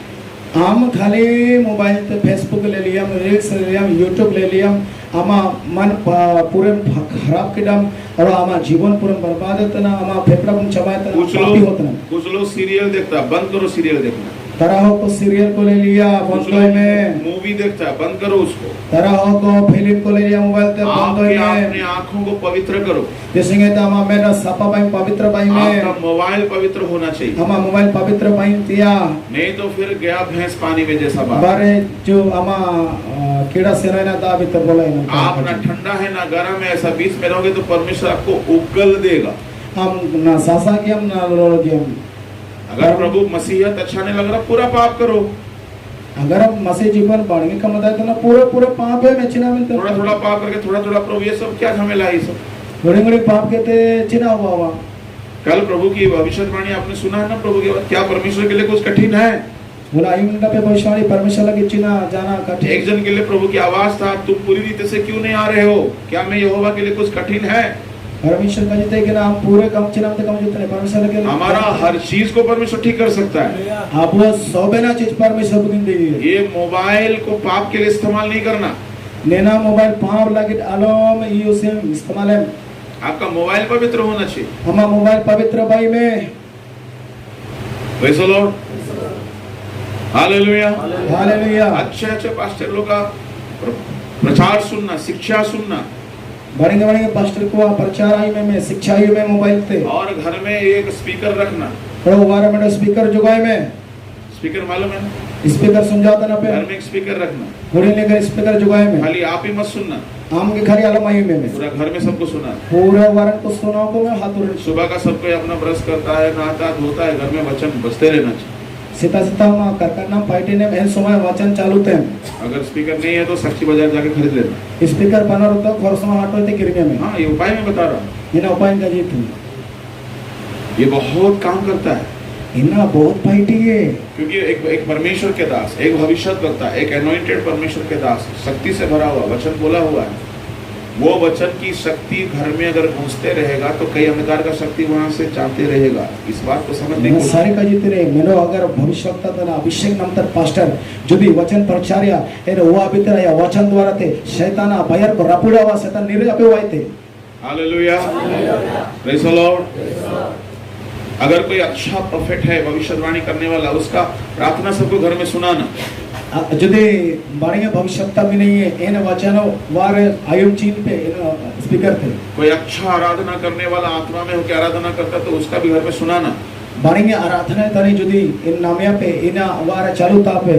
हम खाली मोबाइल पे फेसबुक ले लिया, रील्स ले लिया, यूट्यूब ले लिया, आमा मन पूरे खराब किडम और आमा जीवन पूरे बर्बाद होता ना, आमा फेफड़ा बन चबाता ना, पापी होता ना। कुछ लोग सीरियल देखता है, बंद करो सीरियल देखना। तरह को सीरियल को ले लिया बंदोई में, मूवी देखता है, बंद करो उसको। तरह को फिल्म को ले लिया मोबाइल पे बंदोई में। अपने आंखों को पवित्र करो। जैसे कि तमा मेरा सपा बाई पवित्र बाई में, आपका मोबाइल पवित्र होना चाहिए। हमा मोबाइल पवित्र बाई दिया, नहीं तो फिर गया भैंस पानी में जैसा बात। बारे जो हमा कीड़ा से रहना था अभी तक बोला ही आप ना ठंडा है ना गर्म है, ऐसा बीच में रहोगे तो परमेश्वर आपको उगल देगा। हम ना सासा की हम ना लोड़ की हम। अगर प्रभु मसीहत अच्छा नहीं लग रहा, पूरा पाप करो। अगर हम मसीह जीवन बढ़ने का मतलब है तो ना पूरे पूरे पाप है में चिना मिलता थोड़ा थोड़ा पाप करके थोड़ा थोड़ा प्रभु, ये सब क्या झमेला है? ये सब बड़े बड़े पाप कहते चिना हुआ। कल प्रभु की भविष्यवाणी आपने सुना है ना प्रभु की बात? क्या परमेश्वर के लिए कुछ कठिन है? बोला आयुंडा पे भविष्यवाणी परमेश्वर लगे चिना जाना कठिन। एक जन के लिए प्रभु की आवाज था, तुम पूरी रीति से क्यों नहीं आ रहे हो? क्या मैं यहोवा के लिए कुछ कठिन है? परमेश्वर का जीते कि ना हम पूरे कम चिना में कम जीतने परमेश्वर लगे। हमारा हर चीज को परमेश्वर ठीक कर सकता है। आप वो सोबेना चीज परमेश्वर बुकिंग देगी। ये मोबाइल को पाप के लिए इस्तेमाल नहीं करना। नेना मोबाइल पाप लगे आलोम यूज इस्तेमाल है। आपका मोबाइल पवित्र होना चाहिए। हमारा मोबाइल पवित्र भाई में। Praise the Lord, hallelujah. Hallelujah. अच्छे अच्छे पास्टर लोग का प्रचार सुनना, शिक्षा सुनना। बढ़ेंगे बढ़ेंगे पास्टर को प्रचार आई में शिक्षा आई में मोबाइल थे। और घर में एक स्पीकर रखना। थोड़ा 12 मिनट स्पीकर जुगाए में। स्पीकर मालूम है? स्पीकर सुन जाता ना पे। घर में एक स्पीकर रखना। थोड़ी लेकर स्पीकर जुगाए में। खाली आप ही मत सुनना, आम के खाली आलम आई में पूरा घर में सबको सुना। पूरे वारन को सुनाओ को मैं हाथ उड़। सुबह का सबको अपना ब्रश करता है, नहाता धोता है, घर में वचन बजते रहना चाहिए। सीता सीता हम करना पार्टी ने बहन समय वचन चालू थे। अगर स्पीकर नहीं है तो साक्षी बाजार जाके खरीद लेना। स्पीकर बना रहता खरसमा हाटो थे गिरने में। हाँ, ये उपाय मैं बता रहा हूँ। इना उपाय का जीत ये बहुत काम करता है। इना बहुत पार्टी है, क्योंकि एक परमेश्वर के दास, एक भविष्यद्वक्ता, एक एनॉइंटेड परमेश्वर के दास, शक्ति से भरा हुआ वचन बोला हुआ है। वो वचन की शक्ति घर में अगर गूंजते रहेगा तो कई अंधकार का शक्ति वहां से चाहते रहेगा। इस बात को समझने मैं की सारे का जीते रहे मेनो अगर भविष्यवक्ता तना अभिषेक नंतर पास्टर जो भी वचन प्रचार्य एने हुआ भीतर या वचन द्वारा थे शैताना बाहर को रपुड़ा हुआ शैतान निर्गपे हुए थे। Hallelujah, praise the Lord. अगर कोई अच्छा प्रोफेट है, भविष्यवाणी करने वाला, उसका प्रार्थना सबको घर में सुनाना। यदि बाणीय भविष्यवक्ता भी नहीं है इन वचनों वार आयुम चीन पे स्पीकर थे। कोई अच्छा आराधना करने वाला आत्मा में होकर आराधना करता तो उसका भी घर में सुनाना। बाणीय आराधना तने यदि इन नामिया पे इन वार चालू ता पे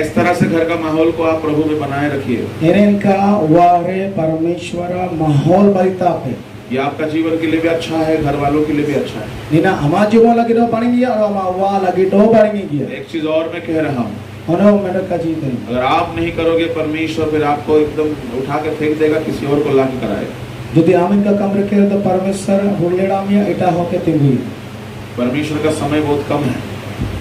इस तरह से घर का माहौल को आप प्रभु में बनाए रखिए। इनका वारे परमेश्वर माहौल बलिता पे ये आपका जीवन के लिए भी अच्छा है, घर वालों के लिए भी अच्छा है। निना हमा जीवन लगी दो पानी गया और हमा वा लगी दो पानी गया। एक चीज और मैं कह रहा हूँ, अनो मेरे का जीत है। अगर आप नहीं करोगे परमेश्वर फिर आपको एकदम उठा के फेंक देगा, किसी और को लाके कराएगा। यदि हम इनका काम रखे तो परमेश्वर हुलेड़ा में इटा होके तिंगी। परमेश्वर का समय बहुत कम है।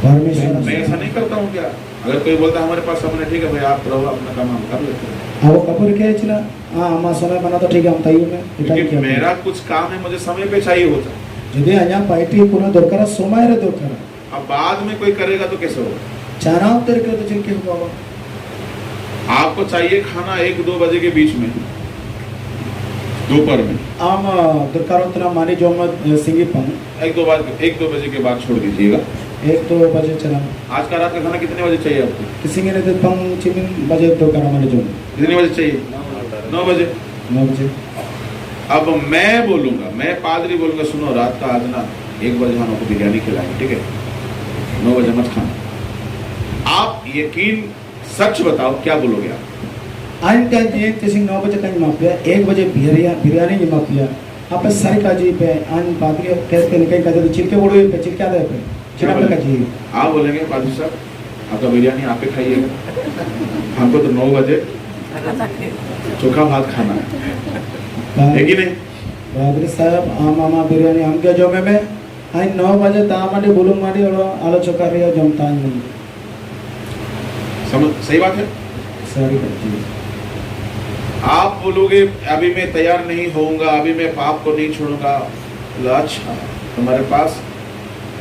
परमेश्वर मैं ऐसा नहीं करता हूँ क्या? अगर कोई बोलता है हमारे पास समय, ठीक है भाई, आप करो अपना काम, हम कर लेते हैं। वो कपूर के चला हाँ हम समय बना तो ठीक है हम तैयो में इटा क्योंकि किया। मेरा कुछ काम है, मुझे समय पे चाहिए होता है। यदि अन्या पार्टी पुनः दरकार समय रे दरकार अब बाद में कोई करेगा तो कैसे होगा? चारा उतर के तो चिंके होगा। आपको चाहिए खाना 1-2 बजे के बीच में, दोपहर में। आम दरकार उतना मानी जो मैं सिंगी पाऊँ 1-2 बजे के बाद छोड़ दीजिएगा। 1-2 बजे चला। आज का रात का खाना कितने बजे चाहिए आपको? किसी ने तो पंग चिमिन बजे दरकार माने जो कितने बजे चाहिए? 9 बजे। 9 बजे। अब मैं बोलूंगा, मैं पादरी बोलूंगा, सुनो रात का आज ना 1 बजे हम आपको बिरयानी खिलाएंगे, ठीक है? 9 बजे मत खाना। आप यकीन सच बताओ, क्या बोलोगे आप? आइन का जी किसी 9 बजे का मापिया 1 बजे बिरयानी की मापिया आप सारी का जी पे आन पादरी कैसे निकल का जी चिलके बोलो पे चिलके आदे पे चिलके का जी आप बोलेंगे पादरी साहब आपका बिरयानी आप ही खाइएगा, हमको तो 9 बजे चोखा भात खाना है कि नहीं? पादरी साहब आम आमा बिरयानी हम क्या जो में आइन 9 बजे दामाडी बुलुम माडी और आलो चोखा रिया जमता नहीं। समझ, सही बात है। सारी का जी आप बोलोगे अभी मैं तैयार नहीं होऊंगा, अभी मैं पाप को नहीं छोड़ूंगा। अच्छा, तुम्हारे पास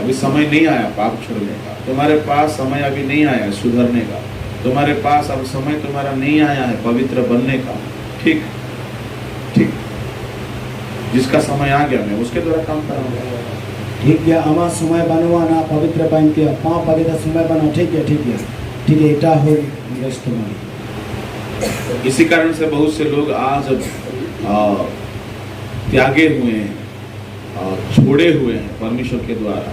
अभी समय नहीं आया पाप छोड़ने का, तुम्हारे पास समय अभी नहीं आया सुधरने का, तुम्हारे पास अब समय तुम्हारा नहीं आया है पवित्र बनने का। ठीक ठीक, जिसका समय आ गया मैं उसके द्वारा काम कराऊंगा। ठीक है, आमा समय बनवाना पवित्र बनते पाप पवित्र समय बना। ठीक है ठीक है ठीक है, इटा हो तुम्हारी। इसी कारण से बहुत से लोग आज त्यागे हुए हैं, छोड़े हुए हैं परमेश्वर के द्वारा,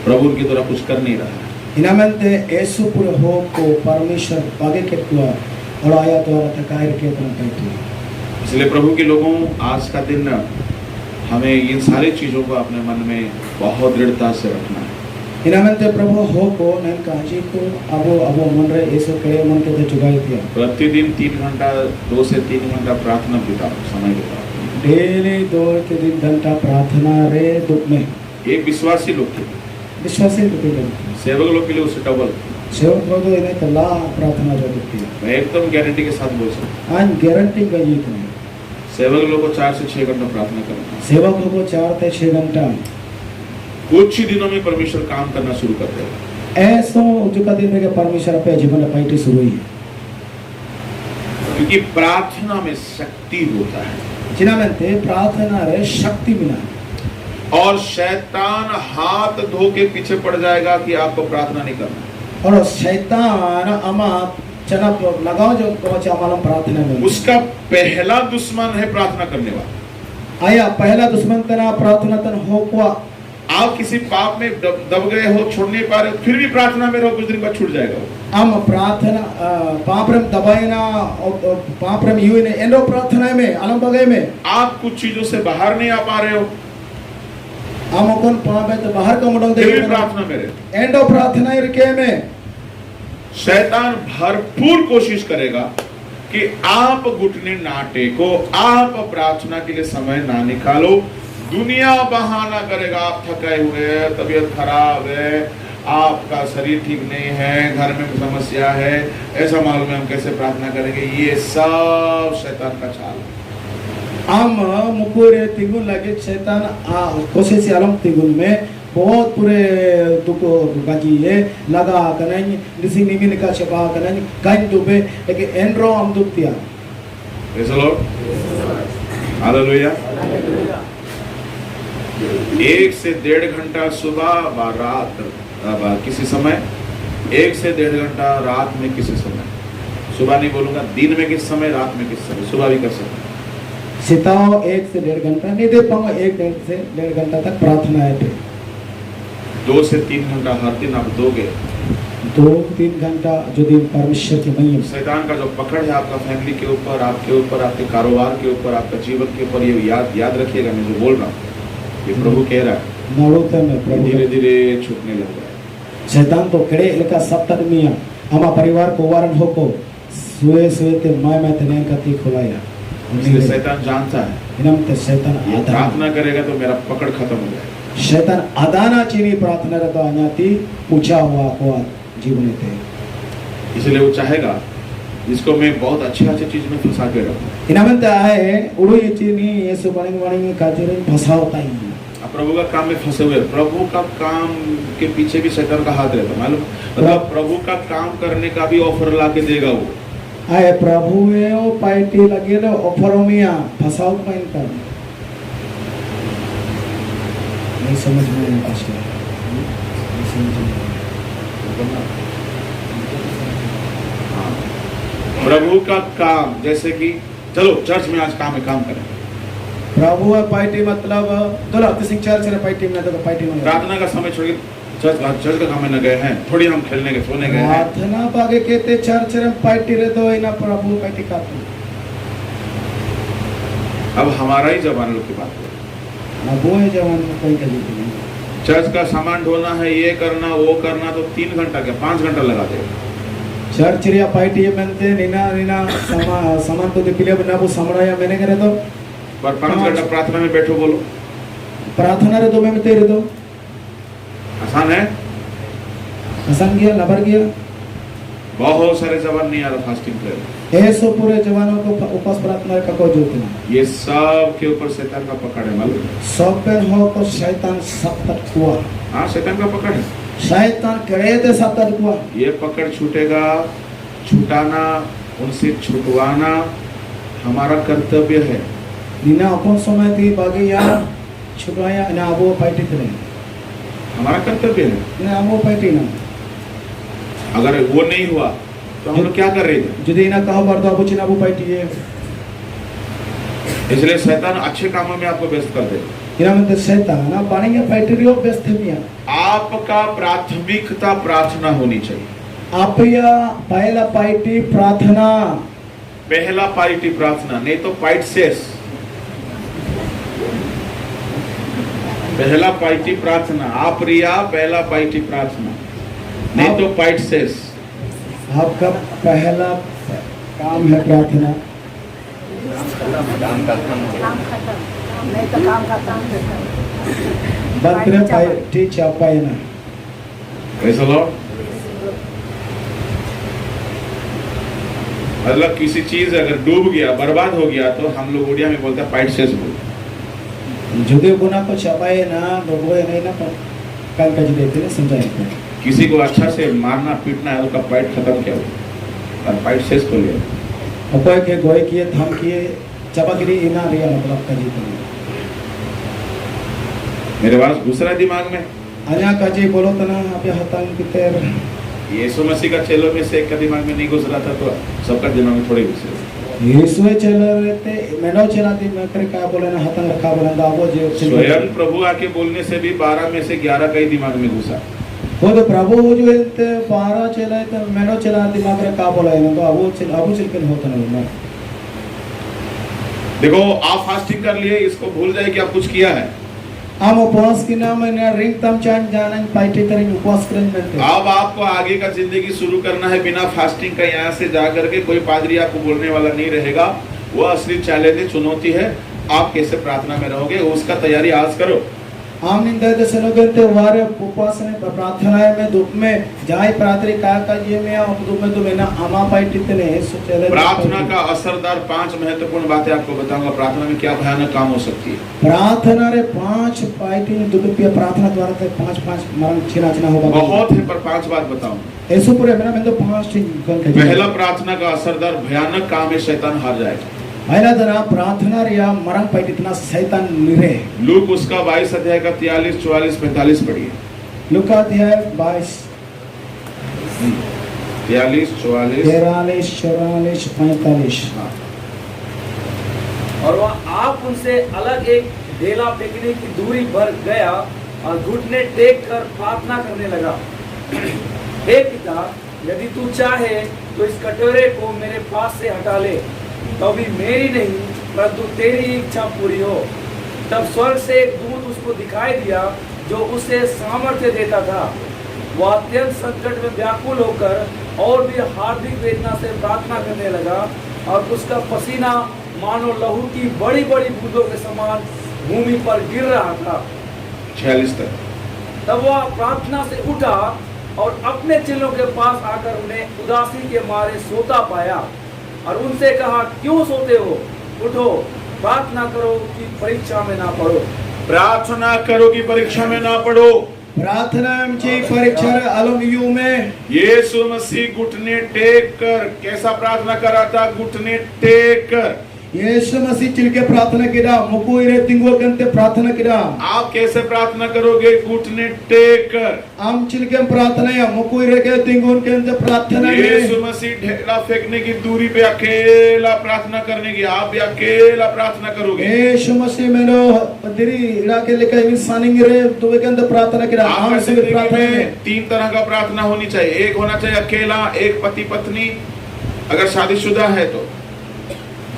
प्रभु के द्वारा कुछ कर नहीं रहा है। Finalmente, eso por hoco परमेश्वर आगे के द्वारा और आया द्वारा तकायर के द्वारा। इसलिए प्रभु के लोगों, आज का दिन हमें इन सारी चीजों को अपने मन में बहुत दृढ़ता से रखना है। Finalmente, प्रभु होको नन काजी को अबो मन रे ऐसे करे मन के तो जुगाई दिया। प्रतिदिन 3 घंटा 2 से 3 घंटा प्रार्थना बिताओ, समय बिताओ। डेली 2 से 3 घंटा प्रार्थना रे दुख में। एक विश्वासी लोग के लिए, विश्वासी लोग सेवक लोग के लिए उससे डबल। सेवक लोग इन्हें तला प्रार्थना जो दुखती है। मैं एकदम गारंटी के साथ बोल सकता हूँ, आज गारंटी का ये तो सेवक लोग को 4 से 6 घंटा प्रार्थना करना। सेवक लोग को 4 से 6 घंटा कुछ ही दिनों में परमेश्वर काम करना शुरू कर देगा। ऐसो जो का दिन में परमेश्वर पे जीवन पाइटी शुरू हुई है, क्योंकि प्रार्थना में शक्ति होता है। जिनामेंते प्रार्थना रे शक्ति मिला और शैतान हाथ धो के पीछे पड़ जाएगा कि आपको प्रार्थना नहीं करना। और शैतान अमा चना लगाओ जो कवच अमालम प्रार्थना में। उसका पहला दुश्मन है प्रार्थना करने वाला। आया पहला दुश्मन तना प्रार्थना तन हो को आप किसी पाप में दब गए हो, छोड़ नहीं पा रहे हो, फिर भी प्रार्थना में रहो, कुछ दिन बाद छूट जाएगा वो। हम प्रार्थना पापरम दबाइना और पापरम युने एंडो प्रार्थना में अलम बगे में आप कुछ चीजों से बाहर नहीं आ पा रहे हो, हम कौन पाप है तो बाहर का मुडंग फिर भी प्रार्थना में रहे। एंडो प्रार्थना इरके में शैतान भरपूर कोशिश करेगा कि आप घुटने ना टेको, आप प्रार्थना के लिए समय ना निकालो। दुनिया बहाना करेगा, आप थके हुए हैं, तबीयत खराब है, आपका शरीर ठीक नहीं है, घर में समस्या है, ऐसा मालूम है हम कैसे प्रार्थना करेंगे। ये सब शैतान का चाल है। हम मुकुरे तिगुन लगे शैतान कोशिश आलम तिगुन में बहुत पूरे दुख बाकी है लगा कनें निसी निमी निका छपा कनें काइन दुबे लेकिन एंड्रो हम दुखतिया। Praise the Lord, hallelujah. 1 से 1.5 घंटा सुबह व रात किसी समय, 1 से 1.5 घंटा रात में किसी समय, सुबह नहीं बोलूंगा, दिन में किस समय, रात में किस समय, सुबह भी कर सकते। सिताओ 1 से 1.5 घंटा नहीं दे पाऊंगा, 1 से 1.5 घंटा तक प्रार्थना है। 2 से 3 घंटा हर दिन आप दोगे, 2-3 घंटा जो दिन परमेश्वर की महिमा। शैतान का जो पकड़ है आपका फैमिली के ऊपर, आपके ऊपर, आपके कारोबार के ऊपर, आपका जीवन के ऊपर, ये याद रखिएगा मैं जो बोल रहा हूँ, ये प्रभु कह रहा है, धीरे धीरे छूटने लग रहा है। शैतान तो कड़े इनका सप्तक मिया हमारा परिवार को वारन हो को सुए ते मैं तने कति खुलाया। इसलिए शैतान जानता है इनम ते शैतान ये प्रार्थना करेगा तो मेरा पकड़ खत्म हो जाएगा। शैतान आदाना चीनी प्रार्थना रतो अनाती पूछा हुआ को जीवन थे, इसलिए वो चाहेगा जिसको मैं बहुत अच्छे चीज में फंसा के रखूं। इनमंत आए उड़ो ये चीनी ये सो बने खातिर फंसावता ही। आप प्रभु का काम में फंसे हुए, प्रभु का काम के पीछे भी शैतान का हाथ रहता मालूम। मतलब प्रभु का काम करने का भी ऑफर ला के देगा वो। आए प्रभु में वो पार्टी लगे ना ऑफर में फंसाओ पाइन कर नहीं समझ में नहीं पास्टर, नहीं समझ में। प्रभु का काम जैसे कि चलो चर्च में आज काम है, काम करें। प्रभु पार्टी मतलब चलो किसी चर्च रे पार्टी में तो पार्टी में प्रार्थना का समय छोड़ के चर्च का काम में न गए हैं, थोड़ी हम खेलने के सोने गए हैं। प्रार्थना बागे कहते चर्च रे पार्टी रे तो इना प्रभु पार्टी का। अब हमारा ही जवान लोग की बात है ना, वो है जवान कोई का नहीं। चर्च का सामान ढोना है, ये करना वो करना, तो 3 घंटा क्या 5 घंटा लगा देगा। चर्च रे पार्टी में नीना सामान तो दिखिले बना वो समराया मैंने करे तो पर 5 घंटा प्रार्थना में बैठो, बोलो प्रार्थना रे दो में तेरे दो आसान है? आसान गया लबर गया। बहुत सारे जवान नहीं आ रहा फास्टिंग कर। ऐसो पूरे जवानों को उपवास प्रार्थना का कोई जरूरत नहीं। ये सब के ऊपर शैतान का पकड़ है मालूम है? सब पे हो को शैतान सब तक हुआ, हाँ शैतान का पकड़ है। शैतान करे थे सब तक हुआ। ये पकड़ छूटेगा, छुटाना, उनसे छुटवाना हमारा कर्तव्य है। निना अपन समय थी बाकी यार छुटवाया ना वो पार्टी थे हमारा कर्तव्य है। ना वो पार्टी ना अगर वो नहीं हुआ तो हम लोग क्या कर रहे थे? जुदी ना कहो बार तो अब चिना वो पार्टी है, इसलिए शैतान अच्छे कामों में आपको व्यस्त कर दे। इना में तो शैतान ना पानी पार्टी रियो व्यस्त है मिया। आपका प्राथमिकता प्रार्थना होनी चाहिए। आप या पहला पार्टी प्रार्थना, पहला पार्टी प्रार्थना, नहीं तो पाइट शेष। पहला पार्टी प्रार्थना, आप रिया पहला पार्टी प्रार्थना, नहीं तो पाइट शेष। आपका पहला काम है प्रार्थना। काम खत्म नहीं तो काम खत्म। बंतरे पार्टी चापाए ना। Praise the Lord। मतलब किसी चीज अगर डूब गया, बर्बाद हो गया, तो हम लोग उड़िया में बोलते हैं पाइट शेष बोल। जुदे गुना को छपाए ना डोबोए नहीं ना काल का देते ना समझाए। किसी को अच्छा से मारना पीटना है, उसका पाइट खत्म क्या हो और पाइट शेष हो गया। अपोय के गोय किए थम किए चपकरी इना रिया मतलब का जी मेरे पास दूसरा दिमाग में अन्या का जी बोलो तो ना अबे हतन कितेर यीशु मसीह का चेलों में से एक का दिमाग में नहीं घुस रहा था, तो सबका दिमाग में थोड़े घुसे। यीशु चला रहते मैंने चला दी मैं करे क्या बोले ना हतन रखा बोलंदा वो जो स्वयं प्रभु आके बोलने से भी 12 में से 11 का ही दिमाग में घुसा। खुद प्रभु जो है 12 चला तो मैंने चला दिमाग में क्या बोला है ना, तो अबू चल के होता नहीं। देखो आप फास्टिंग कर लिए, इसको भूल जाए कि आप कुछ किया है। हम उपवास की नाम है रिंग तम चांद जाना पार्टी करेंगे उपवास करेंगे। अब आपको आगे का जिंदगी शुरू करना है बिना फास्टिंग का। यहाँ से जा करके कोई पादरी आपको बोलने वाला नहीं रहेगा। वो असली चैलेंज चुनौती है। आप कैसे प्रार्थना में रहोगे उसका तैयारी आज करो। हम निंदा दे लोगों वारे उपवास में प्रार्थना में दुख में जाए प्रार्थना का ये में और दुख में तो मैं ना आमा पार्टी ते नहीं सोचे। प्रार्थना का असरदार 5 महत्वपूर्ण बातें आपको बताऊंगा। प्रार्थना में क्या भयानक काम हो सकती है। प्रार्थना रे 5 पार्टी दुख पे प्रार्थना द्वारा ते 5 मरण छिना होगा बहुत है, पर 5 बात बताऊं। ऐसो पूरे मेरा मैं तो 5 ठीक। पहला प्रार्थना का असरदार भयानक काम है, शैतान हार जाएगा। पहला जना प्रार्थना रिया मरण पार्टी इतना शैतान निरे। लूक उसका 22 अध्याय का 43, 44, 45 पढ़िए। लूका अध्याय 22 43, 44, 43, 44, 45। हाँ। और वह आप उनसे अलग एक ढेला फेंकने की दूरी पर गया और घुटने टेक कर प्रार्थना करने लगा, हे पिता, यदि तू चाहे तो इस कटोरे को मेरे पास से हटा ले, तभी मेरी नहीं परंतु तेरी इच्छा पूरी हो। तब स्वर्ग से एक दूत उसको दिखाई दिया जो उसे सामर्थ्य देता था। वह अत्यंत संकट में व्याकुल होकर और भी हार्दिक वेदना से प्रार्थना करने लगा और उसका पसीना मानो लहू की बड़ी बड़ी बूंदों के समान भूमि पर गिर रहा था। 46 तक। तब वह प्रार्थना से उठा और अपने चेलों के पास आकर उन्हें उदासी के मारे सोता पाया और उनसे कहा, क्यों सोते हो? उठो, प्रार्थना करो कि परीक्षा में ना पड़ो। प्रार्थना करो कि परीक्षा में ना पड़ो। प्रार्थना में परीक्षा अलम में यीशु मसीह घुटने टेक कर कैसा प्रार्थना कर रहा था? घुटने टेक कर। यीशु मसीह चिल के प्रार्थना किया, मुकु इरे तिंगो कंते प्रार्थना किया। आप कैसे प्रार्थना करोगे? घुटने टेक कर। आम चिल के प्रार्थना या मुकु इरे के तिंगो कंते प्रार्थना। यीशु मसीह ढेला फेंकने की दूरी पे अकेला प्रार्थना करने की, आप भी अकेला प्रार्थना करोगे। यीशु मसीह मेनो दिरी इलाके लेके इंसानिंग रे तो वे कंते प्रार्थना किया। आम से प्रार्थना में 3 तरह का प्रार्थना होनी चाहिए। एक होना चाहिए अकेला, एक पति पत्नी अगर शादीशुदा है तो,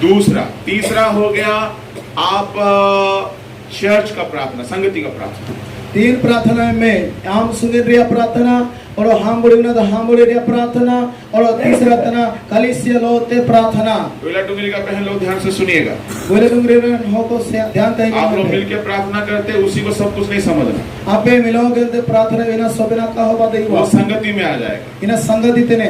दूसरा, तीसरा हो गया आप चर्च का प्रार्थना, संगति का प्रार्थना। 3 प्रार्थना में आम सुनिरिया प्रार्थना और हम बुढ़िना तो हम बुढ़िया प्रार्थना और तीसरा तना कलिसिया लोते प्रार्थना। वेला डुंगरी का पहन लो, ध्यान से सुनिएगा। वेला डुंगरी हो को ध्यान देंगे। आप लोग मिलकर प्रार्थना करते, उसी को सब कुछ नहीं समझना। आपे मिलोगे तो प्रार्थना बिना सोबिना का होगा, वो संगति में आ जाएगा। इना संगति तने।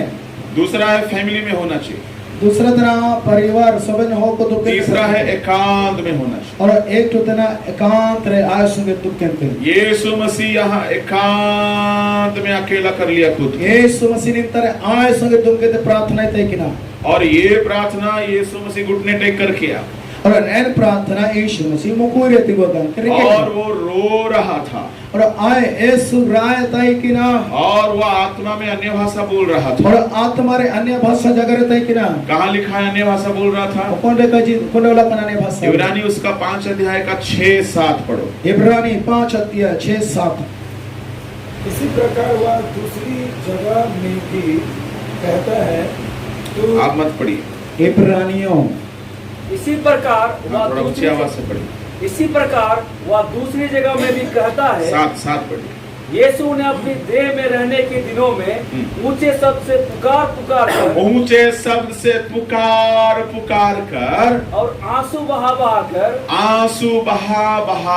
दूसरा है फैमिली में होना चाहिए। दूसरा तना परिवार सबन हो को दुख तीसरा है एकांत में होना चाहिए। और एक तो तना एकांत रे आय संगे दुख केंते यीशु मसीह यहाँ एकांत में अकेला कर लिया खुद को। यीशु मसीह ने तरे आय संगे दुख केते प्रार्थना ते किना और ये प्रार्थना यीशु मसीह घुटने टेक कर किया और एन प्रार्थना यीशु मसीह मुकुरे तिगोदन करे और वो रो रहा था और आय यीशु राय ताई किना और वह आत्मा में अन्य भाषा बोल रहा था। और आत्मा रे अन्य भाषा जगरे ताई किना कहाँ लिखा है अन्य भाषा बोल रहा था? कौन रे कजी कौन वाला अन्य भाषा इब्रानी उसका 5 अध्याय का 6-7 पढ़ो। इब्रानी 5 अध्याय 6-7। इसी प्रकार वह दूसरी जगह में भी कहता है तो आप मत पढ़िए, इब्रानियों इसी प्रकार वह थोड़ा ऊंची दूसरी आवाज से पढ़िए। इसी प्रकार वह दूसरी जगह में भी कहता है 7 पढ़िए। यीशु ने अपनी देह में रहने के दिनों में ऊंचे शब्द से पुकार कर ऊंचे शब्द से पुकार कर और आंसू बहा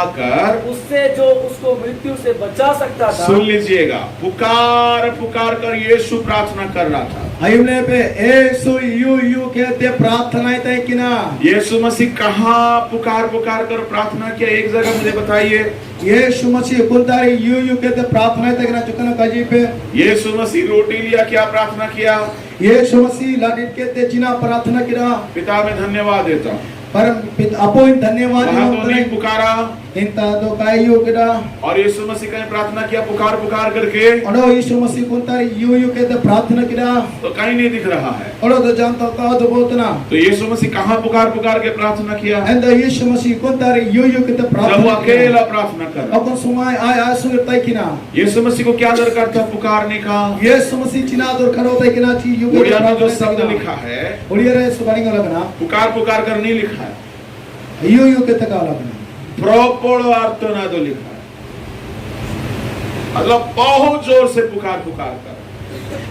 कर उससे जो उसको मृत्यु से बचा सकता था। सुन लीजिएगा, पुकार कर यीशु प्रार्थना कर रहा था। आयुने पे यीशु यू कहते प्रार्थना तय किना यीशु मसीह कहाँ पुकार कर प्रार्थना किया? एक जगह मुझे बताइए। यीशु मसीह कुलतारी यू कहते प्रार्थना तय किना चुकना काजी पे यीशु मसीह रोटी लिया, क्या प्रार्थना किया? यीशु मसीह लाडित कहते चिना प्रार्थना किना पिता मैं धन्यवाद देता हूँ। परम अपो धन्यवाद वहाँ तो नहीं पुकारा इंता तो कायो किना और यीशु मसीह का प्रार्थना किया पुकार करके, और यीशु मसीह कुलतारी यू कहते प्रार्थना किना तो कहीं नहीं दिख रहा है। और तो जानता का तो बोतना तो यीशु मसीह कहाँ पुकार के प्रार्थना किया? एंड यीशु मसीह कुलतारी यू कहते जब वो प्रार्थना अकेला प्रार्थना कर रहा। अपन समय आय सुन तय किना यीशु मसीह को क्या दरकार था पुकारने का? यीशु मसीह चिना दूर खड़ो तय किना ची यू उड़िया में जो शब्द लिखा है उड़िया रे सुबारिंग लगना पुकार कर नहीं लिखा है, यू कहते का लगना प्रोपोड़ो आर्तनादो लिखा है। मतलब बहुत जोर से पुकार कर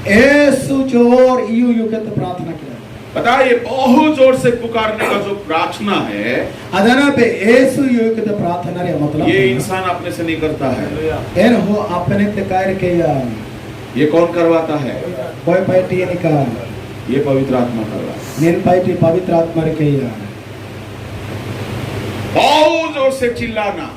यीशु जोर यू कहते प्रार्थना किया। पता है ये बहुत जोर से पुकारने का जो प्रार्थना है अदना पे यीशु यू कहते प्रार्थना रे मतलब ये इंसान अपने से नहीं करता है। एन हो अपने ते कार्य के या ये कौन करवाता है? कोई पार्टी ने का ये पवित्र आत्मा करवाता है। नेन पार्टी पवित्र आत्मा रे के या बहुत जोर से चिल्लाना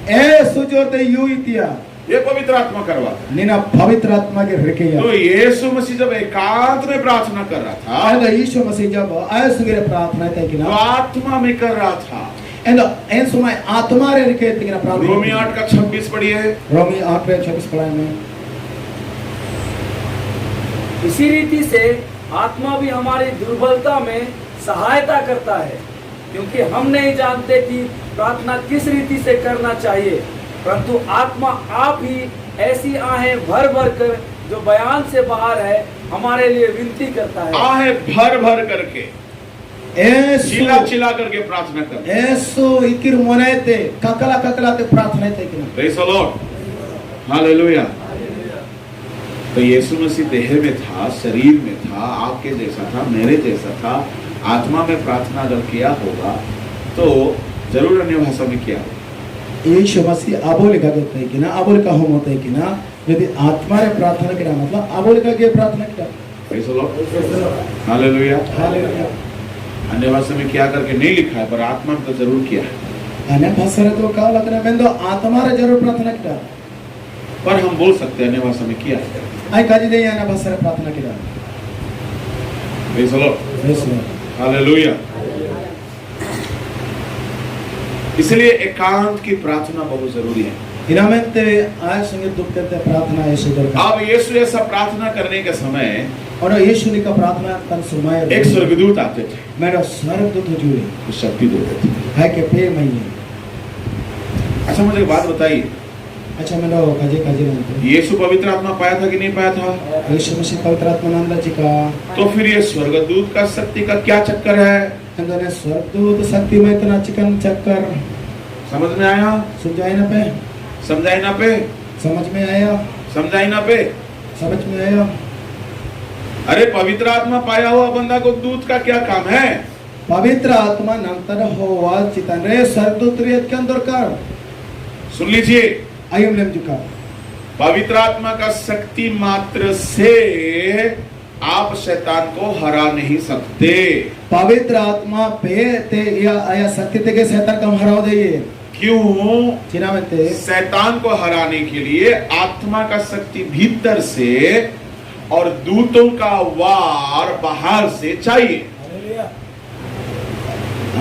यीशु जोर ते यू इतिया ये पवित्र आत्मा करवाता है। नेना पवित्र आत्मा के रे के या तो यीशु मसीह जब एकांत में प्रार्थना कर रहा था एंड यीशु मसीह जब यीशु के प्रार्थना तय तो किना आत्मा में कर रहा था। एंड एन समय आत्मा रे के तिना प्रार्थना रोमी 8 का 26 पढ़िए। रोमी 8 रे 26 पढ़ाए में इसी रीति से आत्मा भी हमारी दुर्बलता में सहायता करता है, क्योंकि हम नहीं जानते कि प्रार्थना किस रीति से करना चाहिए, परंतु आत्मा आप ही ऐसी आहें भर कर जो बयान से बाहर है हमारे लिए विनती करता है। आहें भर करके चिल्ला करके प्रार्थना कर। यीशु इकिर मोनेते ककला ते प्रार्थना ते किना प्रेज़ द लॉर्ड, हालेलुया। तो यीशु मसीह देह में था, शरीर में था, आपके जैसा था, मेरे जैसा था। आत्मा में प्रार्थना अगर किया होगा तो जरूर अन्य भाषा में किया होगा। यीशु मसीह आबोलिका कहते हैं कि ना आबोलिका हम होते हैं कि ना यदि आत्मा रे प्रार्थना किया मतलब आबोलिका के प्रार्थना किया। Praise the Lord, hallelujah. Hallelujah. अन्य भाषा में क्या करके नहीं लिखा है, पर आत्मा में तो जरूर किया है। अन्य भाषा रे तो का लगना मैं तो आत्मा रे जरूर प्रार्थना किया, पर हम बोल सकते हैं अन्य भाषा में किया है। आई काजी दे अन्य भाषा रे प्रार्थना किया। Praise the Lord, praise the Lord, hallelujah. इसलिए एकांत की प्रार्थना बहुत जरूरी है। इनामते आय संगे दुख करते प्रार्थना यीशु दरकार। अब यीशु ऐसा प्रार्थना करने के समय और यीशु ने का प्रार्थना तन समय एक स्वर्गदूत आते थे, मेरा स्वर्गदूत जुड़े वो शक्ति देते थे। है के पे मई। अच्छा मुझे एक बात बताइए, अच्छा मेरा काजे नहीं यीशु पवित्र आत्मा पाया था कि नहीं पाया था? यीशु मसीह पवित्र आत्मा नाम जी का। तो फिर ये स्वर्गदूत का शक्ति का क्या चक्कर है? अंदर स्वर्गदूत शक्ति में इतना चिकन चक्कर समझ में आया? समझाए ना पे समझाई ना पे? समझ में आया? समझाई ना पे? समझ में आया? अरे पवित्र आत्मा पाया हुआ बंदा को दूत का क्या काम है? पवित्र आत्मा नंतर होवा चितन रे स्वर्गदूत रे के अंदर कर सुन लीजिए, आयुम लेम जुका पवित्र आत्मा का शक्ति मात्र से आप शैतान को हरा नहीं सकते। पवित्र आत्मा पे ते या शक्ति ते के शैतान कम हराव दे ये क्यों? चिना में ते शैतान को हराने के लिए आत्मा का शक्ति भीतर से और दूतों का वार बाहर से चाहिए। हालेलुया।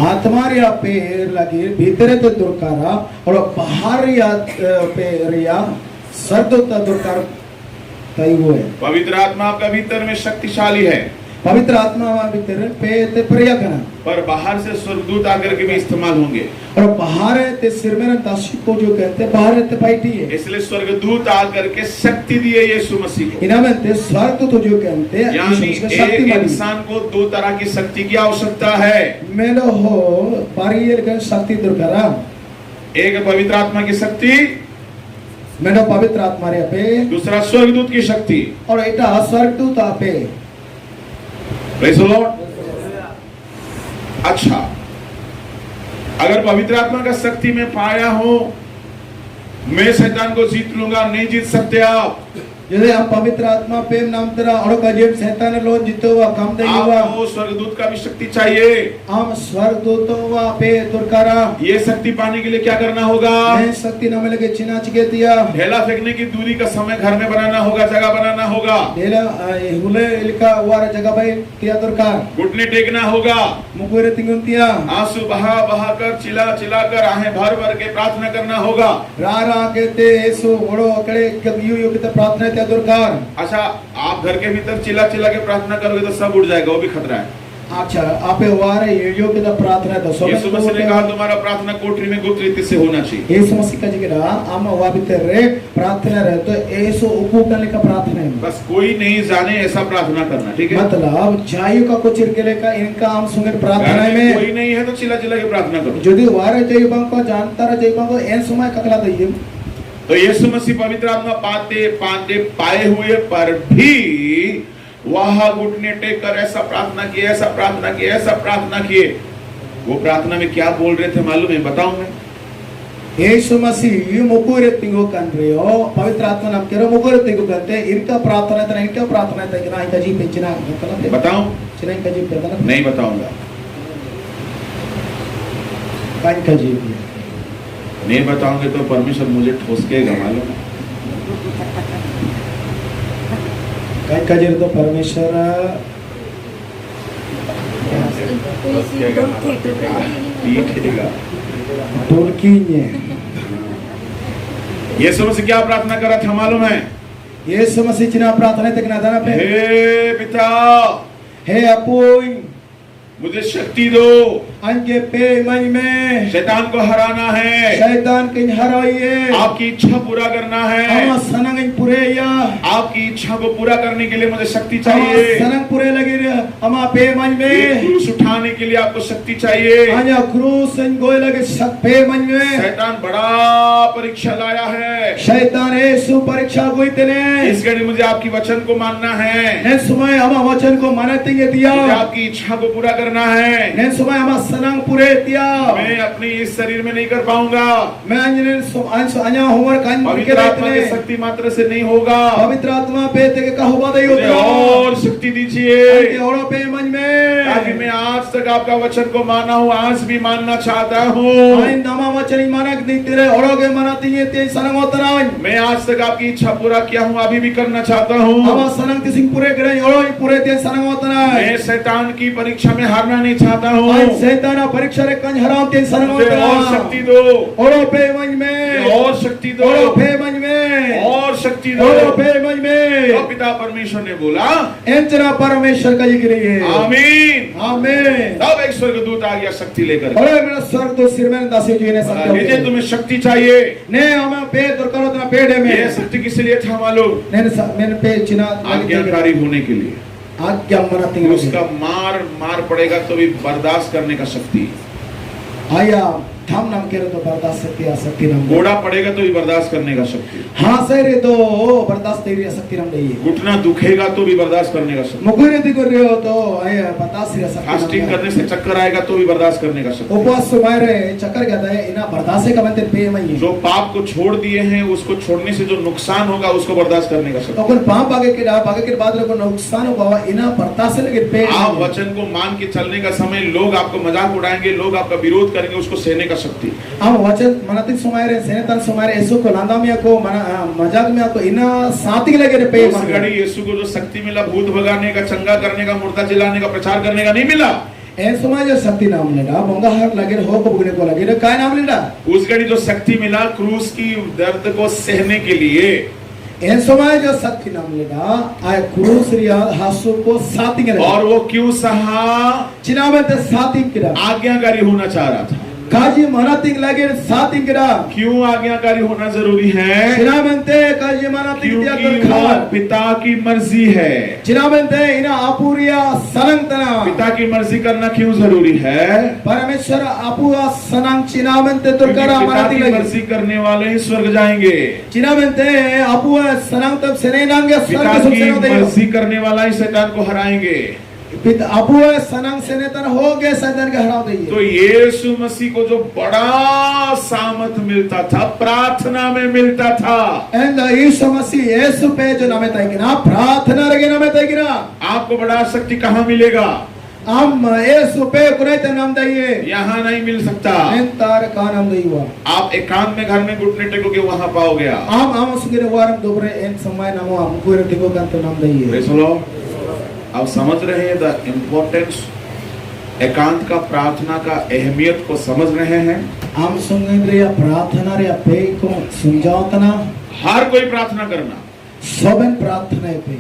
आत्मा रिया पे लगी भीतर तो दुर्कारा और बाहर रिया पे रिया सर्दों ता दुर्कार तय हुए। पवित्र आत्मा आपका भीतर में शक्तिशाली है, पवित्र आत्मा भीतर पे ते प्रयागना पर बाहर से स्वर्गदूत आकर के भी इस्तेमाल होंगे। और बाहर है ते सिर में ताशी को जो कहते हैं बाहर है ते पाइटी है। इसलिए स्वर्गदूत आकर के शक्ति दिए यीशु मसीह को। इना में ते स्वर्ग तो जो कहते हैं यानी शक्ति एक मानी। इंसान को दो तरह की शक्ति की आवश्यकता है। मेलो हो पारियल का शक्ति दुर्कारा एक पवित्र आत्मा की शक्ति, मेलो पवित्र आत्मा रे पे दूसरा स्वर्गदूत की शक्ति। और एटा स्वर्गदूत आपे। Praise the Lord. अच्छा, अगर पवित्र आत्मा का शक्ति में पाया हो, मैं शैतान को जीत लूंगा, नहीं जीत सकते आप। यदि हम पवित्र आत्मा पे नाम तेरा और का जेब शैतान लो जीतो हुआ काम दे हुआ आपको स्वर्गदूत का भी शक्ति चाहिए। हम स्वर्गदूतों वा पे दुर्कारा ये शक्ति पाने के लिए क्या करना होगा? मैं शक्ति न मिले के चिना चिके दिया ढेला फेंकने की दूरी का समय घर में बनाना होगा, जगह बनाना होगा। डेला हुले इलका वारा जगह भाई तिया दुर्कार घुटने टेकना होगा, मुकुरे तिंगुंतिया आंसू बहा बहा कर चिल्ला चिल्ला कर आहें भर भर के प्रार्थना करना होगा। रा के ते येसु ओड़ो अकड़े कब यू के प्रार्थना त्या दुर्कार। अच्छा, आप घर के भीतर चिल्ला चिल्ला के प्रार्थना करोगे तो सब उड़ जाएगा, वो भी खतरा है। अच्छा आपे वारे यो के प्रार्थना तो सब यीशु मसीह ने कहा तुम्हारा प्रार्थना कोठरी में गुप्त रीति से होना चाहिए। येसु मसीह का जिक्र आम वा भीतर रे प्रार्थना रहे तो येसु उपकरण का प्रार्थना है। बस कोई नहीं जाने ऐसा प्रार्थना करना, ठीक है? मतलब जायु का कुछ के का इनका आम सुंगे प्रार्थना घर में में कोई नहीं है तो चिल्ला चिल्ला के प्रार्थना करो। यदि वारे जायु को जानता रहे जायु को एन समय ककला दइए तो यीशु मसीह पवित्र आत्मा पाते पाते पाए हुए पर भी वहां घुटने टेक कर ऐसा प्रार्थना किए, ऐसा प्रार्थना किए, ऐसा प्रार्थना किए। वो प्रार्थना में क्या बोल रहे थे मालूम है? बताऊं मैं? यीशु मसीह मुकुरे तिंगो कंट्रियो पवित्र आत्मा नाम केरो मुकुरे तिंगो कहते इनका प्रार्थना है, इनका प्रार्थना है कि ना इनका जी पे चिना गलत है। बताऊं? चिना इनका जी पे गलत नहीं बताऊंगा। कान का जी पे नहीं बताओगे तो परमेश्वर मुझे ठोसकेगा, मालूम है? कान का जी तो परमेश्वर पीटेगा। टोलकी ने यीशु मसीह क्या प्रार्थना कर रहा था मालूम है? यीशु मसीह चिना प्रार्थना तक ना दाना पे हे पिता, हे अपुई मुझे शक्ति दो, अंके पे मन में शैतान को हराना है, शैतान के हराइए, आपकी इच्छा पूरा करना है। हम सनंग पुरे या आपकी इच्छा को पूरा करने के लिए मुझे शक्ति चाहिए। सनंग पुरे लगे रे हम पे मन ये में क्रूस उठाने के लिए आपको शक्ति चाहिए। आजा क्रूस गोए लगे पे मन में शैतान बड़ा परीक्षा लाया है। शैतान ऐसु परीक्षा कोई तेने इस घड़ी मुझे आपकी वचन को मानना है, ने समय हम वचन को मानते ये दिया मुझे आपकी इच्छा को पूरा करना है। ने समय हम सनंग पुरे दिया मैं अपनी इस शरीर में नहीं कर पाऊंगा। मैं अन्य होमर कान पवित्र आत्मा की शक्ति मात्र से नहीं होगा। पवित्र आत्मा पे ते का होबा दई मुझे और शक्ति दीजिए और पे मन में ताकि मैं आज तक आपका वचन को माना हूँ, आज भी मानना चाहता हूँ। आइन नामा वचन मानक नहीं तेरे औरोगे मनाती है ते सनंग होतरावन मैं आज तक आपकी इच्छा पूरा किया हूँ, अभी भी करना चाहता हूँ। हम सनंग तिसिंग पुरे करे औरो पुरे ते सनंग होतरावन मैं शैतान की परीक्षा में हारना नहीं चाहता हूँ। आइन शैतान परीक्षा रे कंज हराव ते सनंग मुझे और होतरावन शक्ति दो, औरो पे मन में और शक्ति दो, औरो पे मन में और शक्ति दो। औरो पे मन में तो पिता परमेश्वर ने बोला एंचना परमेश्वर का जिक्र है। आमीन। आमीन। तब एक स्वर्गदूत आ गया शक्ति लेकर। अरे मेरा स्वर्ग तो सिर में दासी जी ने सब लीजिए, तुम्हें शक्ति चाहिए। ने हमें पे दुर्करो तना पेड़ में यह शक्ति किस लिए था मालूम? मैंने पे चिना आज्ञाकारी होने के लिए। आज्ञा मनाती है उसका मार पड़ेगा तो भी बर्दाश्त करने का शक्ति। आया tham nam kere to bardas sakti nam घोड़ा पड़ेगा तो भी बर्दाश्त करने का शक्ति, ha sai re to bardas teri sakti nam dei घुटना दुखेगा तो भी बर्दाश्त करने का शक्ति, mugure ti kor reo to ay bardas re sakti fasting करने से चक्कर आएगा तो भी बर्दाश्त करने का शक्ति, उपवास समय रे चक्कर gata hai ina bardas ka bante pe mai जो पाप को छोड़ दिए हैं उसको छोड़ने से जो नुकसान होगा उसको बर्दाश्त करने का शक्ति। अगर पाप आगे के बाद लोगों नुकसान होगा इना bardas लगे पे आप वचन को मान के चलने का समय लोग आपको मजाक उड़ाएंगे, लोग आपका विरोध करेंगे, उसको सहने का शक्ति। हम वचन मनतिक समय रे सेनेतन समय रे यीशु को लांदा में को मजाक में को इना साथी लगे रे पे उस घड़ी यीशु को जो शक्ति मिला भूत भगाने का, चंगा करने का, मुर्दा जिलाने का, प्रचार करने का नहीं मिला। ए समय जो शक्ति नाम लेना बोंगा हर लगे हो को बुगने को लगे रे काय नाम लेना उस घड़ी जो शक्ति मिला क्रूस की दर्द को सहने के लिए, ए समय जो शक्ति नाम लेना आय क्रूस रिया हासु को साथी के और वो क्यों सहा? चिना में ते साथी किरा आज्ञाकारी होना चाह रहा था। काजी मनतिक लगे साथी किरा क्यों आज्ञाकारी होना जरूरी है? चिना में ते काजी मनतिक दिया क्योंकि कर वो खा पिता की मर्जी है। चिना में ते इना अपूरिया सनंतना पिता की मर्जी करना क्यों जरूरी है? परमेश्वर अपूरा सनंग चिना में ते तो क्योंकि करा पिता मनतिक की लगे मर्जी करने वाले ही स्वर्ग जाएंगे। चिनामेंते अपुआ सनंग तब सेने नांगे पिता स्वर्ग की सुसेनो दे मर्जी करने वाला ही शैतान को हराएंगे। पिता अपुआ सनंग सेने तन हो गए शैतान के हरा दे तो यीशु मसीह को जो बड़ा सामर्थ मिलता था प्रार्थना में मिलता था। एंड यीशु मसीह यीशु पे जो नामे ताइकिना प्रार्थना रे नामे ताइकिना आपको बड़ा शक्ति कहाँ मिलेगा? हम यीशु पे कुने ते नाम दइए यहाँ नहीं मिल सकता। एंतार का नाम दइवा आप एकांत में घर में घुटने टेकोगे वहां पाओगे। हम सुगिरे वारम दोबरे एन समय नामो हम कोई टिको का तो नाम दइए प्रेज़ द लॉर्ड। आप समझ रहे हैं द इम्पोर्टेंस, एकांत का प्रार्थना का अहमियत को समझ रहे हैं। हम सुगिरे प्रार्थना रे पे को समझावतना हर कोई प्रार्थना करना, सबन प्रार्थना पे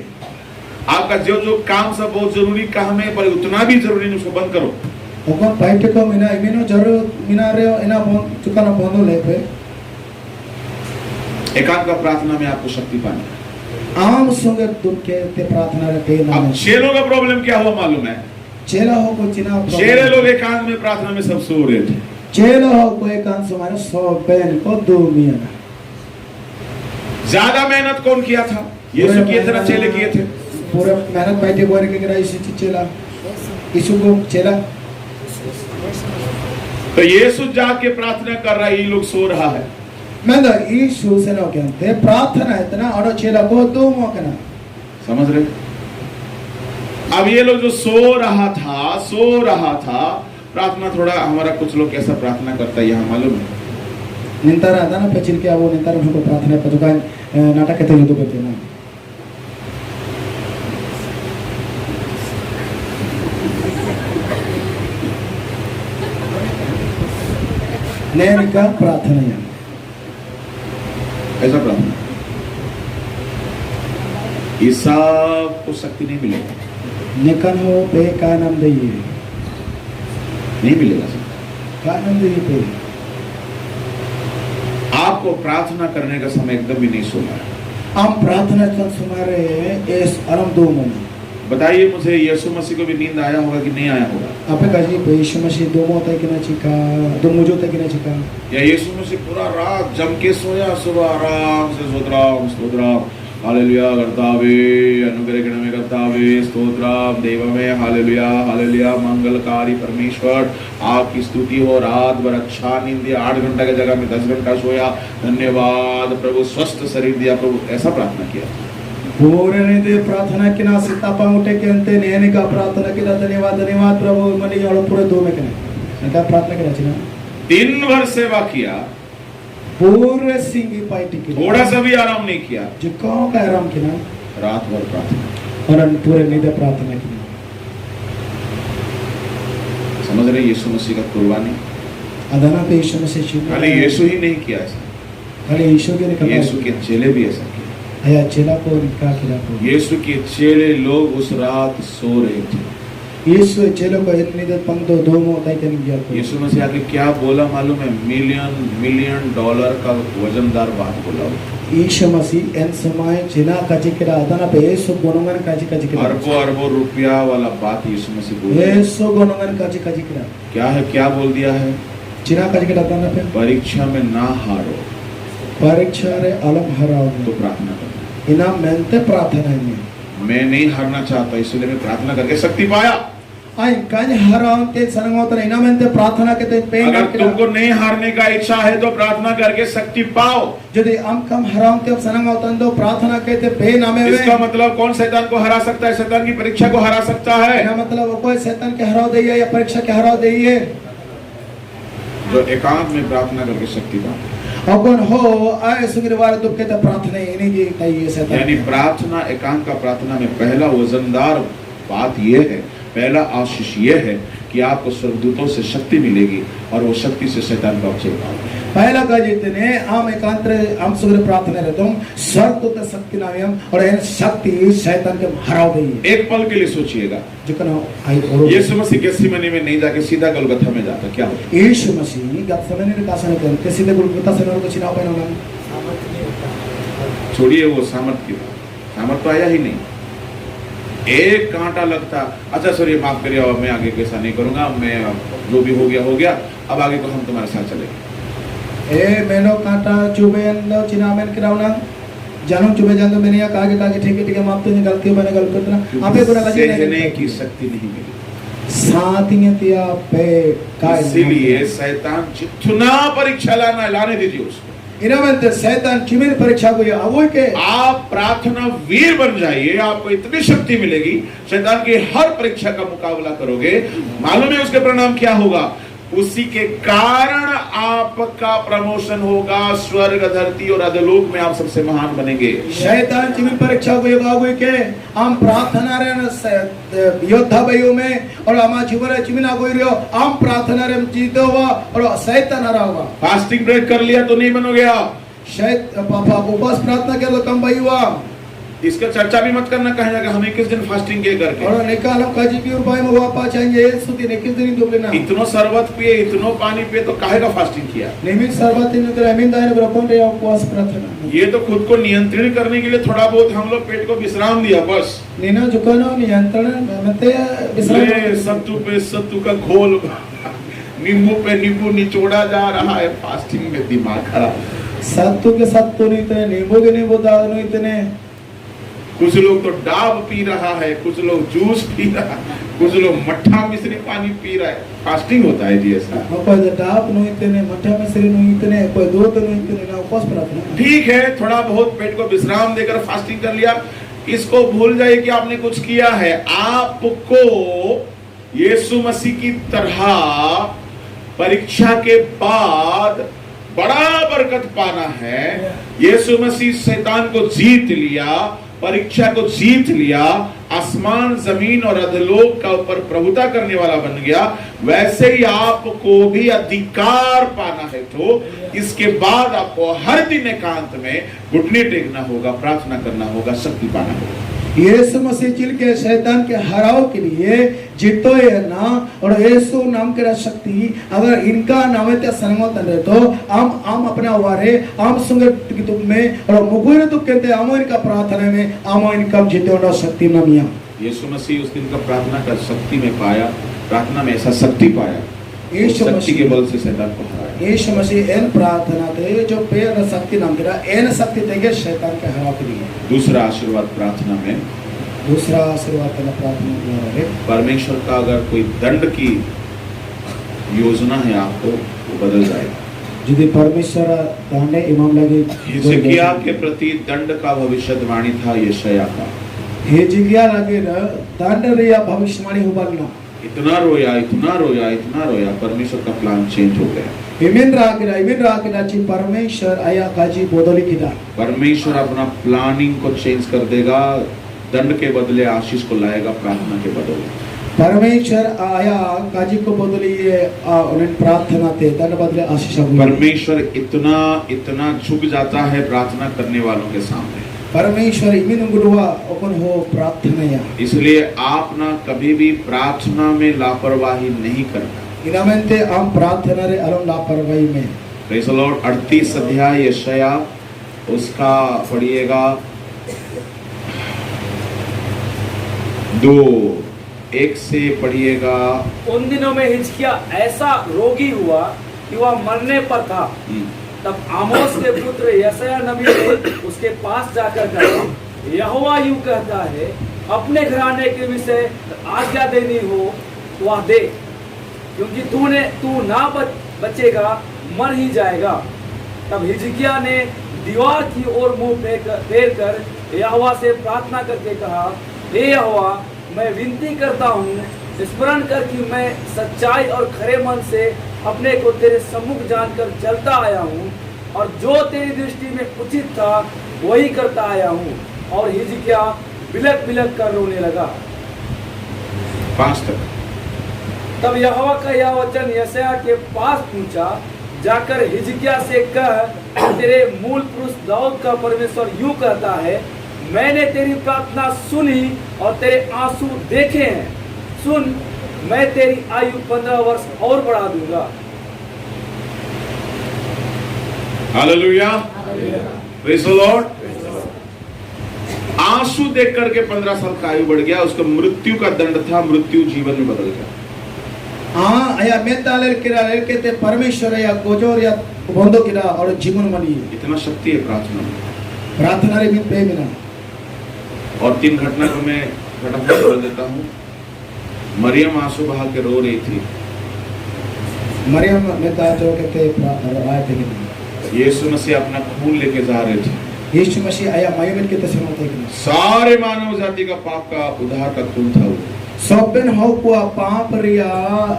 आपका जो जो काम सब बहुत जरूरी काम है पर उतना भी जरूरी नहीं, उसको बंद करो। ओकन पाइटे को मिना इमिनो जरूर मिना रे इना बोन चुकाना बोनो ले पे एकांत का प्रार्थना में आपको शक्ति पानी है। आम संगे दुख के ते प्रार्थना रे पे नाम अब चेलों का प्रॉब्लम क्या हुआ मालूम है? चेला हो को चिना चेले लोग एकांत में प्रार्थना में सब सो रहे थे। चेला हो को एकांत समाने सो बेन को दो मिया ज्यादा मेहनत कौन किया था? यीशु की तरह चेले किए थे। पूरा मेहनत बैठे बोरे के गिरा इसी चेला यीशु को चेला तो यीशु जाके प्रार्थना कर रहा है, ये लोग सो रहा है। मैं तो यीशु से ना कहते प्रार्थना इतना और चेला को दो मौका समझ रहे? अब ये लोग जो सो रहा था प्रार्थना, थोड़ा हमारा कुछ लोग कैसा प्रार्थना करता है यहाँ मालूम है? निंतारा आता ना पचिल के वो निंतारा हमको प्रार्थना पर दुकान नाटक कहते हैं तो कहते ना नैन का प्रार्थना है ऐसा प्रार्थना ये सब को शक्ति नहीं मिलेगा, निकन हो पे का नाम दइए नहीं मिलेगा। का नाम दइए पे आपको प्रार्थना करने का समय एकदम भी नहीं सोना है। हम प्रार्थना कर सुमारे इस आराम दो मन बताइए मुझे, यीशु मसीह को भी नींद आया होगा कि नहीं आया होगा? आपे काजी पे यीशु मसीह दो मोता कि ना चिका दो मुजो तक ना चिका या यीशु मसीह पूरा रात जम के सोया, सुबह आराम से स्तोत्रम हालेलुया कर्तावे, अनुग्रह गणमे कर्तावे, स्तोत्रम देवमे, हालेलुया हालेलुया, मंगलकारी परमेश्वर आपकी स्तुति हो। रात भर अच्छा नींद दिया, 8 घंटा की जगह में 10 घंटा सोया, धन्यवाद प्रभु, स्वस्थ शरीर दिया प्रभु, ऐसा प्रार्थना किया। पूरे ने दे प्रार्थना के ना सीतापा उठे के अंते नैन का प्रार्थना के धन्यवाद धन्यवाद प्रभु मनी और पूरे दो में के ना प्रार्थना के रचना दिन भर सेवा किया, पूरे सिंगी पाइटी के थोड़ा सा भी आराम नहीं किया, जो कौन का आराम के ना रात भर प्रार्थना। और पूरे निदे प्रार्थना की समझ रहे? यीशु मसीह का कुर्बानी अदाना पे यीशु मसीह खाली यीशु ही नहीं किया ऐसा, खाली यीशु के ने यीशु के चेले भी ऐसा किया। आया चेला को इनका खिला को यीशु के चेले लोग उस रात सो रहे थे। यीशु चेलो को इतनी देर पंक्तो दो मोता के नहीं गया यीशु मसीह आके क्या बोला मालूम है? मिलियन डॉलर का वजनदार बात बोला। यीशु मसीह इन समय चिना काजी के अदाना पे यीशु गोनंगन काजी के अरबों रुपया वाला बात यीशु मसीह बोल रहे हैं। यीशु गोनंगन काजी के क्या है, क्या बोल दिया है? Cina kaji kita tanda pe परीक्षा में ना हारो pariksha re alam harao तो प्रार्थना करो। ina mente प्रार्थना ini मैं नहीं हारना चाहता इसलिए मैं प्रार्थना करके शक्ति पाया। ai kan harao te sanangotan ina mente प्रार्थना के ते pe अगर तुमको नहीं हारने का इच्छा है तो प्रार्थना करके शक्ति पाओ। jadi am kam harao te sanangotan do प्रार्थना के ते pe name ve इसका मतलब कौन शैतान को हरा सकता है? शैतान की परीक्षा को हरा सकता है ina matlab कोई शैतान के हराव दइए या परीक्षा के हराव दइए जो एकांत में प्रार्थना करके शक्ति पाता अपन हो आए सुग्रीवार दुख के ते प्रार्थना इन्हीं की तइए है। शैतान यानी प्रार्थना एकांत का प्रार्थना में पहला वजनदार बात यह है, पहला आशीष यह है कि आपको स्वर्गदूतों से शक्ति मिलेगी और वो शक्ति से शैतान को अवचेत पाओगे। पहला का जितने आम एकांत आम सुग्र प्रार्थना रहते हम स्वर्ग तो शक्ति नाम और इन शक्ति शैतान के हराव दइए एक पल के लिए सोचिएगा, जो कना आई और यीशु मसीह गेत्सेमनी में नहीं जाके सीधा गलगथा में जाता, क्या होता? यीशु मसीह गत्सेमनी ने कासन कर के सीधे गुलगुता से नर को चिनाव पे ना छोड़िए वो सामर्थ की बात, सामर्थ तो आया ही नहीं। एक कांटा लगता, अच्छा सर ये माफ करिए और मैं आगे कैसा नहीं करूंगा, मैं जो भी हो गया, अब आगे को हम तुम्हारे साथ चलेंगे। ए मेनो कांटा चुबे अंदर चिनामेन किरावना जानू चुबे जान मैंने या कागे ठीक है माफ तो नहीं गलती मैंने गलत करना आपे गुना लगी सहने की शक्ति नहीं मिली। साथियतिया पे काय इसीलिए शैतान जितना परीक्षा लाने दीजिए उसको। इनमें शैतान चिमिर परीक्षा को या अवोई के आप प्रार्थना वीर बन जाइए, आपको इतनी शक्ति मिलेगी, शैतान की हर परीक्षा का मुकाबला करोगे। मालूम है उसके परिणाम क्या होगा? उसी के कारण आपका प्रमोशन होगा, स्वर्ग धरती और अधोलोक में आप सबसे महान बनेंगे। शैतान चिमिर परीक्षा को योगा हुई के हम प्रार्थना रे योद्धा भाइयों में और हम जीवन चिमिना कोई रियो हम प्रार्थना रे जीतो हुआ और शैतान हरा हुआ। फास्टिंग ब्रेक कर लिया तो नहीं बनोगे आप। पापा उपवास प्रार्थना कर लो कम भाई हुआ। इसका चर्चा भी मत करना कहीं जाकर हम 21 दिन फास्टिंग के करके और निकाल हम काजी की उपाय में वापस आएंगे सुधी 21 दिन तो लेना इतनो शरबत पिए, इतनो पानी पिए तो काहे का फास्टिंग किया? नियमित शरबत इन तो अमीन दायरे ब्रह्मन रे उपवास प्रार्थना ये तो खुद को नियंत्रण करने के लिए थोड़ा बहुत हम लोग पेट को विश्राम दिया बस। नीना जुकानो नियंत्रण मते ले सत्तू पे सत्तू का घोल, नींबू पे नींबू निचोड़ा जा रहा है, फास्टिंग में दिमाग खराब। सत्तू के सत्तू नहीं इतने नींबू के नींबू दाल नहीं इतने। कुछ लोग तो डाब पी रहा है, कुछ लोग जूस पी रहा है, कुछ लोग मट्ठा मिश्री पानी पी रहा है। फास्टिंग होता है जी ऐसा। कोई डाब नहीं इतने, मट्ठा मिश्री नहीं इतने, कोई दूध नहीं इतने ना उपवास प्रार्थना। ठीक है, थोड़ा बहुत पेट को विश्राम देकर फास्टिंग कर लिया, इसको भूल जाइए कि आपने कुछ किया है। आपको यीशु मसीह की तरह परीक्षा के बाद बड़ा बरकत पाना है। यीशु मसीह शैतान को जीत लिया, परीक्षा को जीत लिया, आसमान जमीन और अधोलोक का ऊपर प्रभुता करने वाला बन गया। वैसे ही आपको भी अधिकार पाना है तो इसके बाद आपको हर दिन एकांत में घुटने टेकना होगा, प्रार्थना करना होगा, शक्ति पाना होगा। यीशु मसीह चिल के शैतान के हराव के लिए जीतो है ना और यीशु नाम के शक्ति अगर इनका नाम है संगतन है तो हम अपना वारे हम संगत में और मुगुरे तो कहते हम इनका प्रार्थना में हम इनका जीतो ना शक्ति ना मिया। यीशु मसीह उस दिन का प्रार्थना का शक्ति में पाया, प्रार्थना में ऐसा शक्ति पाया, यीशु शक्ति के बल से शैतान को हराया। यीशु मसीह एन प्रार्थना थे जो पेड़ शक्ति नाम करा एन शक्ति देंगे शैतान के हराव के लिए। दूसरा आशीर्वाद प्रार्थना में, दूसरा आशीर्वाद प्रार्थना में परमेश्वर का अगर कोई दंड की योजना है आपको वो बदल जाएगा। यदि परमेश्वर दाने इमाम लगे हिजकिय्याह के प्रति दंड का भविष्यवाणी था यशायाह का। हिजकिय्याह लगे न दंड रिया भविष्यवाणी हो बलना इतना रोया, इतना रोया, इतना रोया, परमेश्वर का प्लान चेंज हो गया। इमिन राकिना ची परमेश्वर आया काजी बोदली किदा। परमेश्वर अपना प्लानिंग को चेंज कर देगा, दंड के बदले आशीष को लाएगा, प्रार्थना के बदले। परमेश्वर आया काजी को बदली ये उन्हें प्रार्थना थे, दंड बदले आशीष। परमेश्वर इतना इतना झुक जाता है प्रार्थना करने वालों के सामने। परमेश्वर इमिन गुरुवा अपन हो प्रार्थना या। इसलिए आप ना कभी भी प्रार्थना में लापरवाही नहीं करना। इनामेंते हम प्रार्थना रे अलम लापरवाही में। Praise the Lord. 38 अध्याय यशायाह, उसका पढ़िएगा 2:1 से पढ़िएगा। उन दिनों में हिजकिय्याह ऐसा रोगी हुआ कि वह मरने पर था। तब आमोस के पुत्र यशायाह नबी ने उसके पास जाकर कहा, यहोवा यूं कहता है, अपने घराने के विषय आज्ञा देनी हो तो वह दे, क्योंकि तू ना बचेगा, मर ही जाएगा। तब हिजकिय्याह ने दीवार की ओर मुंह फेर कर यहोवा से प्रार्थना करके कहा, हे यहोवा, मैं विनती करता हूँ, स्मरण कर कि मैं सच्चाई और खरे मन से अपने को तेरे सम्मुख जानकर चलता आया हूँ, और जो तेरी दृष्टि में उचित था वही करता आया हूँ। और हिजकिय्याह बिलक बिलक कर रोने लगा। 5 तक। तब यहोवा का यह वचन यशायाह के पास पहुंचा, जाकर हिजकिय्याह से कह, तेरे मूल पुरुष दाऊद का परमेश्वर यूं कहता है, मैंने तेरी प्रार्थना सुनी और तेरे आंसू देखे हैं। सुन, मैं तेरी आयु 15 वर्ष और बढ़ा दूंगा। Hallelujah, praise the Lord. आंसू देख करके 15 साल का आयु बढ़ गया। उसका मृत्यु का दंड था, मृत्यु जीवन में बदल गया। आया मेतालेल किरा लेके परमेश्वर या गोजोर या बंदो किरा और जीवन मनी। इतना शक्ति है प्रार्थना में। प्रार्थना रे पे मिला। और 3 घटना को मैं फटाफट बोल देता हूँ। मरियम आंसू बहा के रो रही थी। मरियम मेता जो कहते आए थे, यीशु मसीह अपना खून लेके जा रहे थे। यीशु मसीह आया मायमेन के तस्वीर होते हैं। सारे मानव जाति का पाप का उद्धार का खून था वो। सोबेन हो कुआ पाप रिया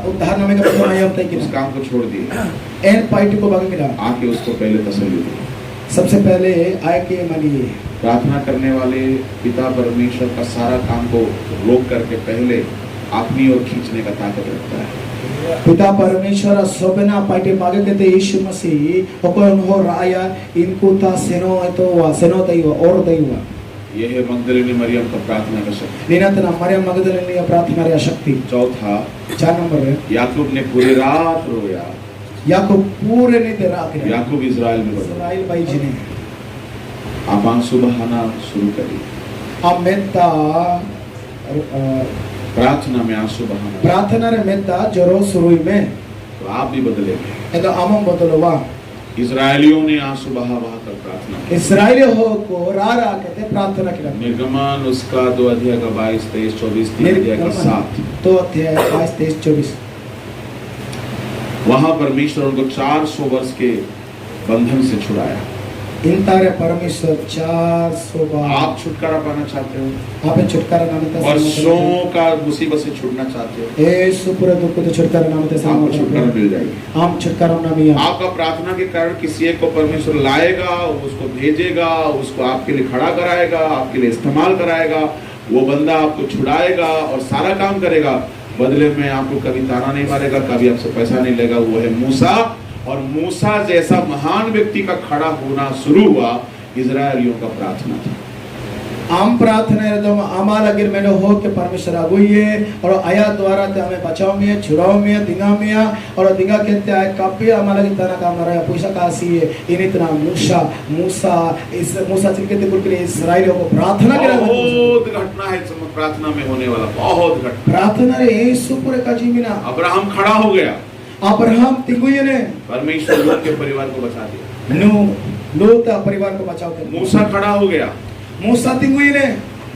उद्धार नामे का प्रभु आया होता है कि उस काम को छोड़ दिया। एन पाइट को बागे मिला। आके उसको पहले तसल्ली दी। सबसे पहले आए के मानिए। प्रार्थना करने वाले पिता परमेश्वर का सारा काम को रोक करके पहले अपनी ओर खींचने का ताकत रखता है। पिता परमेश्वर सोबेना पाइटे बागे कहते यीशु मसीह ओकोन हो राया इनको ता सेनो तैवा और तैवा। यह है मगदलिनी मरियम का प्रार्थना का शक्ति। निरंतर मरियम मगदलिनी प्रार्थना रे शक्ति। चौथा, 4 नंबर है, याकूब ने पूरी रात रोया। याकूब पूरे ने दे रात रे। याकूब इजराइल में बदला। इस्राएल भाई जी ने आप आंसू बहाना शुरू करिए। अब मेता प्रार्थना में आंसू बहाना। प्रार्थना रे मेता जरो शुरू में तो आप भी बदलेंगे। एदो आमम बदलवा। इजरायलियों ने आंसू बहा कर प्रार्थना की। इस्राएली हो को रा कहते प्रार्थना किया। निर्गमन उसका 2 अध्याय का 22, 23, 24, 3 अध्याय का 7। 2 अध्याय 22, 23, 24। वहां परमेश्वर उनको 400 वर्ष के बंधन से छुड़ाया। इन तारे परमेश्वर 400 बार। आप छुटकारा पाना चाहते हो? आप छुटकारा नामते वर्षों का मुसीबत से छूटना चाहते हो? ए सुपर दुख को छुटकारा नामते आपको छुटकारा मिल जाएगी। हम छुटकारा नामिया। आपका प्रार्थना के कारण किसी एक को परमेश्वर लाएगा, उसको भेजेगा, उसको आपके लिए खड़ा कराएगा, आपके लिए इस्तेमाल कराएगा। वो बंदा आपको छुड़ाएगा और सारा काम करेगा। बदले में आपको कभी ताना नहीं मारेगा, कभी आपसे पैसा नहीं लेगा। वो है मूसा। और मूसा जैसा महान व्यक्ति का खड़ा होना शुरू हुआ इजरायलियों का प्रार्थना था। आम प्रार्थना है तो आमाल अगर मैंने हो के परमेश्वर आगुइए और आया द्वारा ते हमें बचाओ में, छुड़ाओ में, दिंगा में और दिंगा कहते हैं कभी हमारा की तरह काम रहा है। पैसा कासी है इन इतना मूसा चिल्के बोल के इस्राएलियों को प्रार्थना करा। बहुत घटना है प्रार्थना में होने वाला, बहुत घटना। प्रार्थना रे यीशु पूरे का जीवना। अब्राहम खड़ा हो गया। अब्राहम तिगुए ने परमेश्वर लोग के परिवार को बचा दिया। लोग परिवार को बचाओ के। मूसा खड़ा हो गया। मूसा तिगुए ने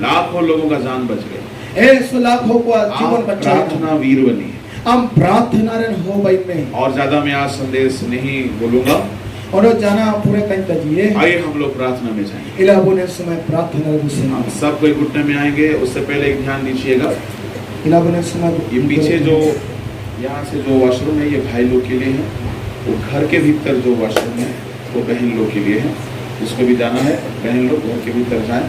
लाखों लोगों का जान बच गया। 100 लाखों का जीवन बचा। प्रार्थना वीर बनी। हम प्रार्थना रे हो भाई में। और ज्यादा मैं आज संदेश नहीं बोलूंगा और जाना पूरे कहीं तजिए। आइए हम लोग प्रार्थना में जाएंगे। इलाबो ने समय प्रार्थना रे हम सब कोई घुटने में आएंगे। उससे पहले एक ध्यान दीजिएगा। इलाबो ने समय ये पीछे जो यहाँ से जो वॉशरूम है ये भाई लोग के लिए है। वो घर के भीतर जो वॉशरूम है वो बहन लोग के लिए है। जिसको भी जाना है बहन लोग घर के भीतर जाएं,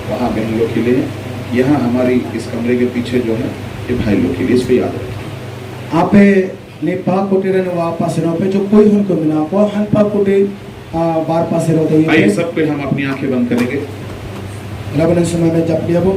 वहाँ बहन लोग के लिए है। यहाँ हमारी इस कमरे के पीछे जो है ये भाई लोग के लिए, इस पे याद रखें। आपे ने पाक कोटे रहने वापस रहो पे जो कोई उनको बिना को हन पाक कोटे बार पास रहते हैं। आइए सब पे हम अपनी आंखें बंद करेंगे। इलाबो ने समय में जब दिया वो